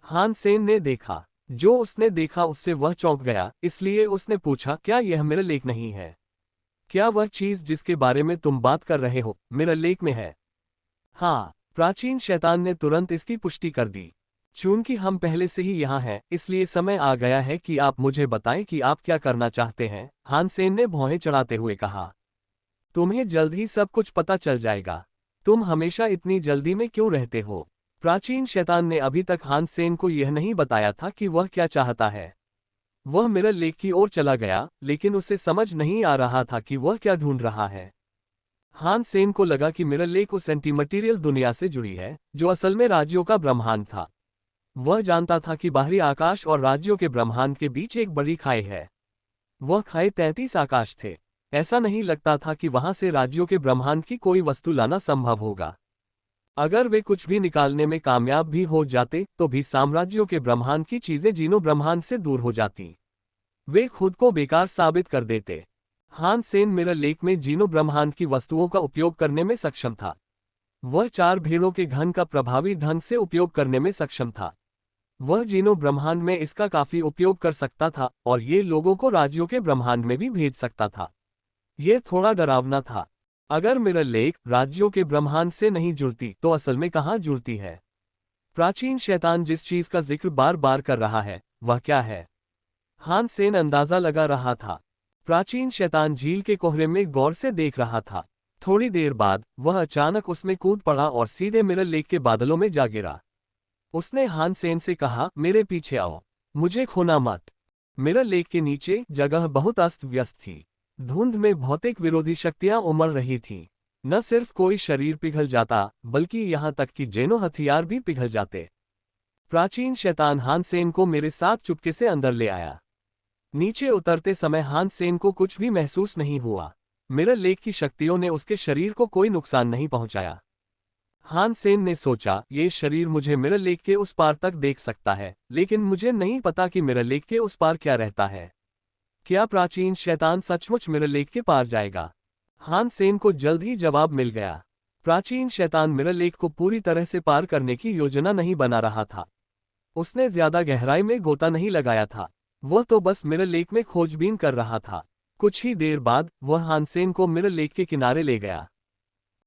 हान सेन ने देखा। जो उसने देखा उससे वह चौंक गया, इसलिए उसने पूछा, क्या यह मेरा लेक नहीं है? क्या वह चीज जिसके बारे में तुम बात कर रहे हो मेरा लेक में है? हाँ, प्राचीन शैतान ने तुरंत इसकी पुष्टि कर दी। चूंकि हम पहले से ही यहाँ हैं, इसलिए समय आ गया है कि आप मुझे बताएं कि आप क्या करना चाहते हैं, हान सेन ने भौहें चढ़ाते हुए कहा। तुम्हें जल्द ही सब कुछ पता चल जाएगा। तुम हमेशा इतनी जल्दी में क्यों रहते हो? प्राचीन शैतान ने अभी तक हान सेन को यह नहीं बताया था कि वह क्या चाहता है। वह मिरर लेक की ओर चला गया, लेकिन उसे समझ नहीं आ रहा था कि वह क्या ढूंढ रहा है। हान सेन को लगा कि मिरर लेक उस एंटीमटीरियल दुनिया से जुड़ी है, जो असल में राज्यों का ब्रह्मांड था। वह जानता था कि बाहरी आकाश और राज्यों के ब्रह्मांड के बीच एक बड़ी खाई है। वह खाई 33 आकाश थे। ऐसा नहीं लगता था कि वहां से राज्यों के ब्रह्मांड की कोई वस्तु लाना संभव होगा। अगर वे कुछ भी निकालने में कामयाब भी हो जाते तो भी साम्राज्यों के ब्रह्मांड की चीजें जीनो ब्रह्मांड से दूर हो जाती। वे खुद को बेकार साबित कर देते। हान सेन मिरर लेक में जीनो ब्रह्मांड की वस्तुओं का उपयोग करने में सक्षम था। वह 4 भेड़ों के घन का प्रभावी ढंग से उपयोग करने में सक्षम था। वह जीनो ब्रह्मांड में इसका काफी उपयोग कर सकता था और ये लोगों को राज्यों के ब्रह्मांड में भी भेज सकता था। ये थोड़ा डरावना था। अगर मिरर लेक राज्यों के ब्रह्मांड से नहीं जुड़ती तो असल में कहाँ जुड़ती है? प्राचीन शैतान जिस चीज का जिक्र बार बार कर रहा है वह क्या है? हान सेन अंदाजा लगा रहा था। प्राचीन शैतान झील के कोहरे में गौर से देख रहा था। थोड़ी देर बाद वह अचानक उसमें कूद पड़ा और सीधे मिरर लेक के बादलों में जा गिरा। उसने हान सेन से कहा, मेरे पीछे आओ, मुझे खोना मत। मिरर लेक के नीचे जगह बहुत अस्त व्यस्त थी। धुंध में भौतिक विरोधी शक्तियां उमड़ रही थीं। न सिर्फ कोई शरीर पिघल जाता बल्कि यहां तक कि जेनो हथियार भी पिघल जाते। प्राचीन शैतान हान सेन को मेरे साथ चुपके से अंदर ले आया। नीचे उतरते समय हान सेन को कुछ भी महसूस नहीं हुआ। मिरर लेक की शक्तियों ने उसके शरीर को कोई नुकसान नहीं पहुंचाया। हान सेन ने सोचा, ये शरीर मुझे मिरर लेक के उस पार तक देख सकता है, लेकिन मुझे नहीं पता कि मिरर लेक के उस पार क्या रहता है। क्या प्राचीन शैतान सचमुच मिरर लेक के पार जाएगा? हान सेन को जल्द ही जवाब मिल गया। प्राचीन शैतान मिरर लेक को पूरी तरह से पार करने की योजना नहीं बना रहा था। उसने ज्यादा गहराई में गोता नहीं लगाया था। वह तो बस मिरर लेक में खोजबीन कर रहा था। कुछ ही देर बाद वह हान सेन को मिरर लेक के किनारे ले गया।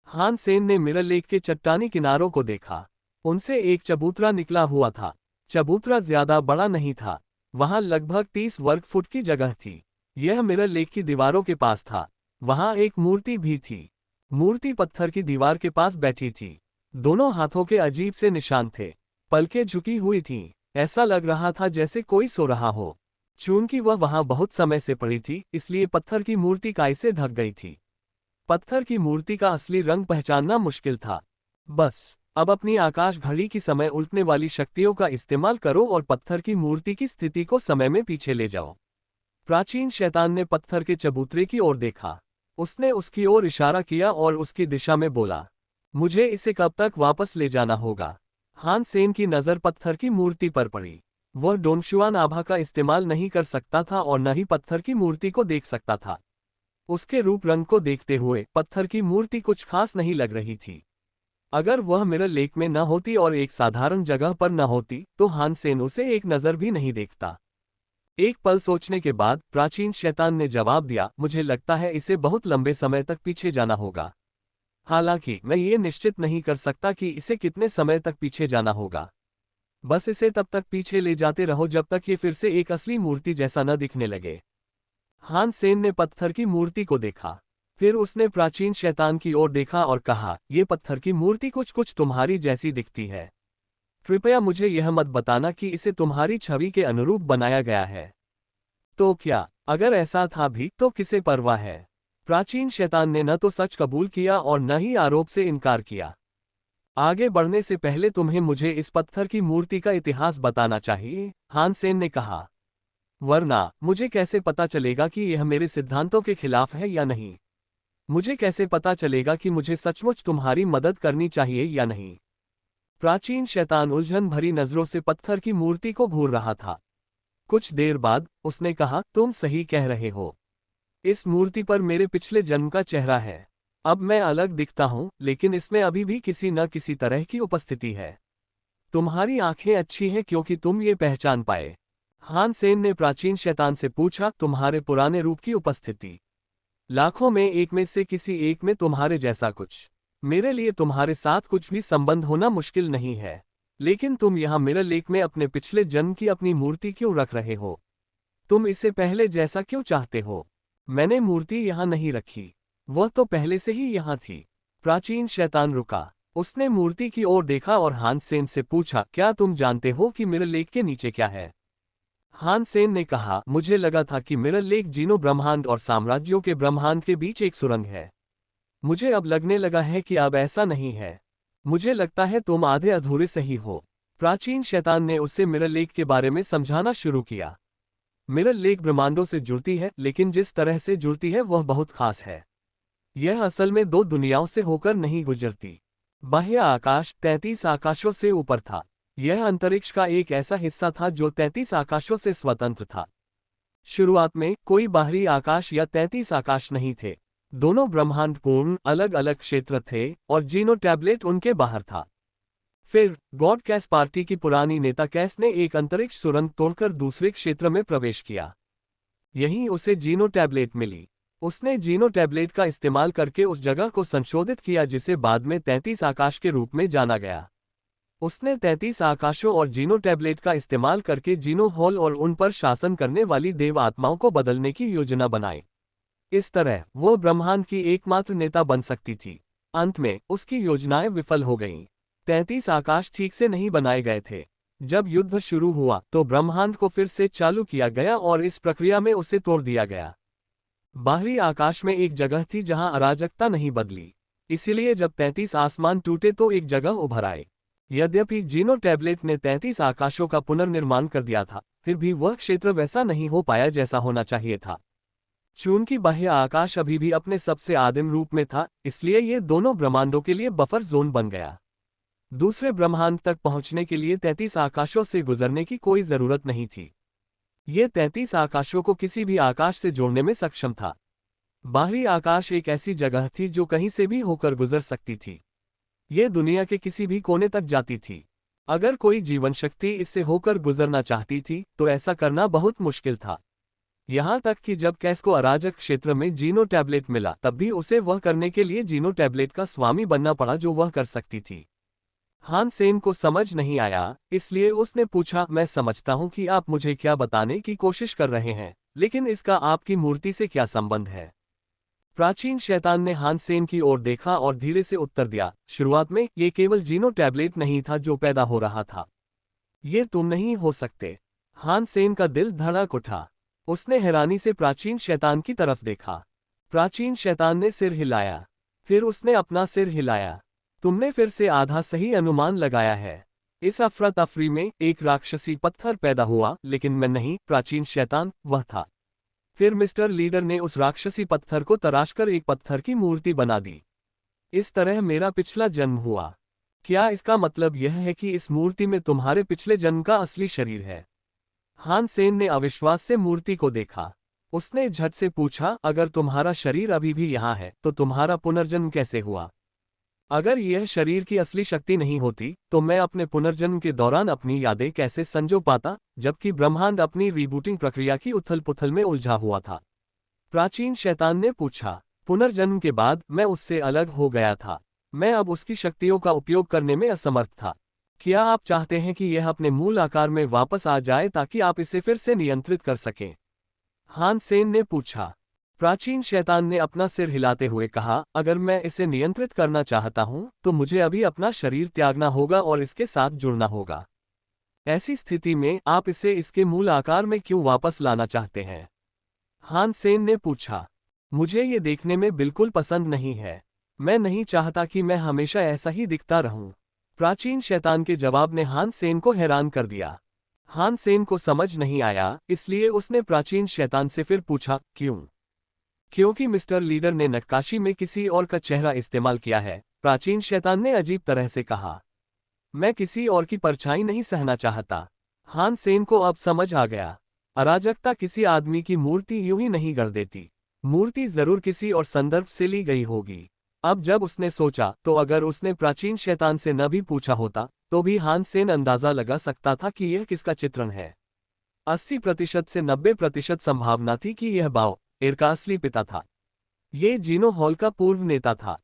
हान सेन ने मिरर लेक के चट्टानी किनारों को देखा। उनसे एक चबूतरा निकला हुआ था। चबूतरा ज्यादा बड़ा नहीं था। वहां लगभग 30 वर्ग फुट की जगह थी। यह मिरर लेक की दीवारों के पास था। वहां एक मूर्ति भी थी। मूर्ति पत्थर की दीवार के पास बैठी थी। दोनों हाथों के अजीब से निशान थे। पलकें झुकी हुई थीं। ऐसा लग रहा था जैसे कोई सो रहा हो। चूंकि वह वहां बहुत समय से पड़ी थी इसलिए पत्थर की मूर्ति काई से ढक गई थी। पत्थर की मूर्ति का असली रंग पहचानना मुश्किल था। बस अब अपनी आकाश घड़ी की समय उल्टने वाली शक्तियों का इस्तेमाल करो और पत्थर की मूर्ति की स्थिति को समय में पीछे ले जाओ। प्राचीन शैतान ने पत्थर के चबूतरे की ओर देखा। उसने उसकी ओर इशारा किया और उसकी दिशा में बोला, मुझे इसे कब तक वापस ले जाना होगा? हान सेन की नज़र पत्थर की मूर्ति पर पड़ी। वह डोंगशुआन आभा का इस्तेमाल नहीं कर सकता था और न ही पत्थर की मूर्ति को देख सकता था। उसके रूप रंग को देखते हुए पत्थर की मूर्ति कुछ खास नहीं लग रही थी। अगर वह मिरर लेक में न होती और एक साधारण जगह पर न होती तो हान सेन उसे एक नज़र भी नहीं देखता। एक पल सोचने के बाद प्राचीन शैतान ने जवाब दिया, मुझे लगता है इसे बहुत लंबे समय तक पीछे जाना होगा। हालांकि मैं ये निश्चित नहीं कर सकता कि इसे कितने समय तक पीछे जाना होगा। बस इसे तब तक पीछे ले जाते रहो जब तक ये फिर से एक असली मूर्ति जैसा न दिखने लगे। हान सेन ने पत्थर की मूर्ति को देखा। फिर उसने प्राचीन शैतान की ओर देखा और कहा, ये पत्थर की मूर्ति कुछ कुछ तुम्हारी जैसी दिखती है। कृपया मुझे यह मत बताना कि इसे तुम्हारी छवि के अनुरूप बनाया गया है। तो क्या, अगर ऐसा था भी तो किसे परवाह है? प्राचीन शैतान ने न तो सच कबूल किया और न ही आरोप से इनकार किया। आगे बढ़ने से पहले तुम्हें मुझे इस पत्थर की मूर्ति का इतिहास बताना चाहिए, हान सेन ने कहा। वरना मुझे कैसे पता चलेगा कि यह मेरे सिद्धांतों के खिलाफ है या नहीं? मुझे कैसे पता चलेगा कि मुझे सचमुच तुम्हारी मदद करनी चाहिए या नहीं? प्राचीन शैतान उलझन भरी नजरों से पत्थर की मूर्ति को घूर रहा था। कुछ देर बाद उसने कहा, तुम सही कह रहे हो। इस मूर्ति पर मेरे पिछले जन्म का चेहरा है। अब मैं अलग दिखता हूं, लेकिन इसमें अभी भी किसी न किसी तरह की उपस्थिति है। तुम्हारी आंखें अच्छी हैं क्योंकि तुम ये पहचान पाए। हान सेन ने प्राचीन शैतान से पूछा, तुम्हारे पुराने रूप की उपस्थिति? लाखों में एक में से किसी एक में तुम्हारे जैसा कुछ। मेरे लिए तुम्हारे साथ कुछ भी संबंध होना मुश्किल नहीं है। लेकिन तुम यहाँ मिरर लेक में अपने पिछले जन्म की अपनी मूर्ति क्यों रख रहे हो? तुम इसे पहले जैसा क्यों चाहते हो? मैंने मूर्ति यहाँ नहीं रखी, वह तो पहले से ही यहाँ थी। प्राचीन शैतान रुका। उसने मूर्ति की ओर देखा और हान सेन से पूछा, क्या तुम जानते हो कि मिरर लेक के नीचे क्या है? हान सेन ने कहा, मुझे लगा था कि मिरर लेक जीनो ब्रह्मांड और साम्राज्यों के ब्रह्मांड के बीच एक सुरंग है। मुझे अब लगने लगा है कि अब ऐसा नहीं है। मुझे लगता है तुम आधे अधूरे सही हो। प्राचीन शैतान ने उससे मिरर लेक के बारे में समझाना शुरू किया। मिरर लेक ब्रह्मांडों से जुड़ती है, लेकिन जिस तरह से जुड़ती है वह बहुत खास है। यह असल में दो दुनियाओं से होकर नहीं गुजरती। बाह्य आकाश 33 आकाशों से ऊपर था। यह अंतरिक्ष का एक ऐसा हिस्सा था जो 33 आकाशों से स्वतंत्र था। शुरुआत में कोई बाहरी आकाश या 33 आकाश नहीं थे। दोनों ब्रह्मांड पूर्ण अलग अलग क्षेत्र थे और जीनो टैबलेट उनके बाहर था। फिर गॉड कैस पार्टी की पुरानी नेता कैस ने एक अंतरिक्ष सुरंग तोड़कर दूसरे क्षेत्र में प्रवेश किया। यहीं उसे जीनो टैबलेट मिली। उसने जीनो टैबलेट का इस्तेमाल करके उस जगह को संशोधित किया जिसे बाद में 33 आकाश के रूप में जाना गया। उसने 33 आकाशों और जीनो टैबलेट का इस्तेमाल करके जीनो हॉल और उन पर शासन करने वाली देव आत्माओं को बदलने की योजना बनाई। इस तरह वो ब्रह्मांड की एकमात्र नेता बन सकती थी। अंत में उसकी योजनाएं विफल हो गईं। 33 आकाश ठीक से नहीं बनाए गए थे। जब युद्ध शुरू हुआ तो ब्रह्मांड को फिर से चालू किया गया और इस प्रक्रिया में उसे तोड़ दिया गया। बाहरी आकाश में एक जगह थी जहां अराजकता नहीं बदली, इसीलिए जब 33 आसमान टूटे तो एक जगह उभर आए। यद्यपि जीनो टैबलेट ने 33 आकाशों का पुनर्निर्माण कर दिया था, फिर भी वह क्षेत्र वैसा नहीं हो पाया जैसा होना चाहिए था। चूंकि बाह्य आकाश अभी भी अपने सबसे आदिम रूप में था, इसलिए ये दोनों ब्रह्मांडों के लिए बफर जोन बन गया। दूसरे ब्रह्मांड तक पहुंचने के लिए 33 आकाशों से गुजरने की कोई जरूरत नहीं थी। ये 33 आकाशों को किसी भी आकाश से जोड़ने में सक्षम था। बाहरी आकाश एक ऐसी जगह थी जो कहीं से भी होकर गुजर सकती थी। ये दुनिया के किसी भी कोने तक जाती थी। अगर कोई जीवन शक्ति इससे होकर गुजरना चाहती थी तो ऐसा करना बहुत मुश्किल था। यहाँ तक कि जब कैस को अराजक क्षेत्र में जीनो टैबलेट मिला तब भी उसे वह करने के लिए जीनो टैबलेट का स्वामी बनना पड़ा जो वह कर सकती थी। हान सेन को समझ नहीं आया, इसलिए उसने पूछा, मैं समझता हूं कि आप मुझे क्या बताने की कोशिश कर रहे हैं, लेकिन इसका आपकी मूर्ति से क्या संबंध है? प्राचीन शैतान ने हान सेन की ओर देखा और धीरे से उत्तर दिया, शुरुआत में ये केवल जीनो टैबलेट नहीं था जो पैदा हो रहा था। ये तुम नहीं हो सकते। हान सेन का दिल धड़क उठा। उसने हैरानी से प्राचीन शैतान की तरफ देखा। प्राचीन शैतान ने सिर हिलाया। फिर उसने अपना सिर हिलाया। तुमने फिर से आधा सही अनुमान लगाया है। इस अफरा तफरी में एक राक्षसी पत्थर पैदा हुआ, लेकिन मैं नहीं, प्राचीन शैतान वह था। फिर मिस्टर लीडर ने उस राक्षसी पत्थर को तराशकर एक पत्थर की मूर्ति बना दी। इस तरह मेरा पिछला जन्म हुआ। क्या इसका मतलब यह है कि इस मूर्ति में तुम्हारे पिछले जन्म का असली शरीर है? हान सेन ने अविश्वास से मूर्ति को देखा। उसने झट से पूछा, अगर तुम्हारा शरीर अभी भी यहाँ है तो तुम्हारा पुनर्जन्म कैसे हुआ? अगर यह शरीर की असली शक्ति नहीं होती तो मैं अपने पुनर्जन्म के दौरान अपनी यादें कैसे संजो पाता, जबकि ब्रह्मांड अपनी रीबूटिंग प्रक्रिया की उथल पुथल में उलझा हुआ था? प्राचीन शैतान ने पूछा। पुनर्जन्म के बाद मैं उससे अलग हो गया था। मैं अब उसकी शक्तियों का उपयोग करने में असमर्थ था। क्या आप चाहते हैं कि यह अपने मूल आकार में वापस आ जाए ताकि आप इसे फिर से नियंत्रित कर सकें? हान सेन ने पूछा। प्राचीन शैतान ने अपना सिर हिलाते हुए कहा, अगर मैं इसे नियंत्रित करना चाहता हूं तो मुझे अभी अपना शरीर त्यागना होगा और इसके साथ जुड़ना होगा। ऐसी स्थिति में आप इसे इसके मूल आकार में क्यों वापस लाना चाहते हैं? हान सेन ने पूछा। मुझे ये देखने में बिल्कुल पसंद नहीं है। मैं नहीं चाहता कि मैं हमेशा ऐसा ही दिखता रहूं। प्राचीन शैतान के जवाब ने हान सेन को हैरान कर दिया। हान सेन को समझ नहीं आया, इसलिए उसने प्राचीन शैतान से फिर पूछा, क्यों? क्योंकि मिस्टर लीडर ने नक्काशी में किसी और का चेहरा इस्तेमाल किया है, प्राचीन शैतान ने अजीब तरह से कहा। मैं किसी और की परछाई नहीं सहना चाहता। हान सेन को अब समझ आ गया। अराजकता किसी आदमी की मूर्ति यूं ही नहीं गढ़ देती। मूर्ति जरूर किसी और संदर्भ से ली गई होगी। अब जब उसने सोचा तो अगर उसने प्राचीन शैतान से न भी पूछा होता तो भी हान सेन अंदाजा लगा सकता था कि यह किसका चित्रण है। 80% से 90% संभावना थी कि यह बाओ एर का असली पिता था। ये जीनो हॉल का पूर्व नेता था।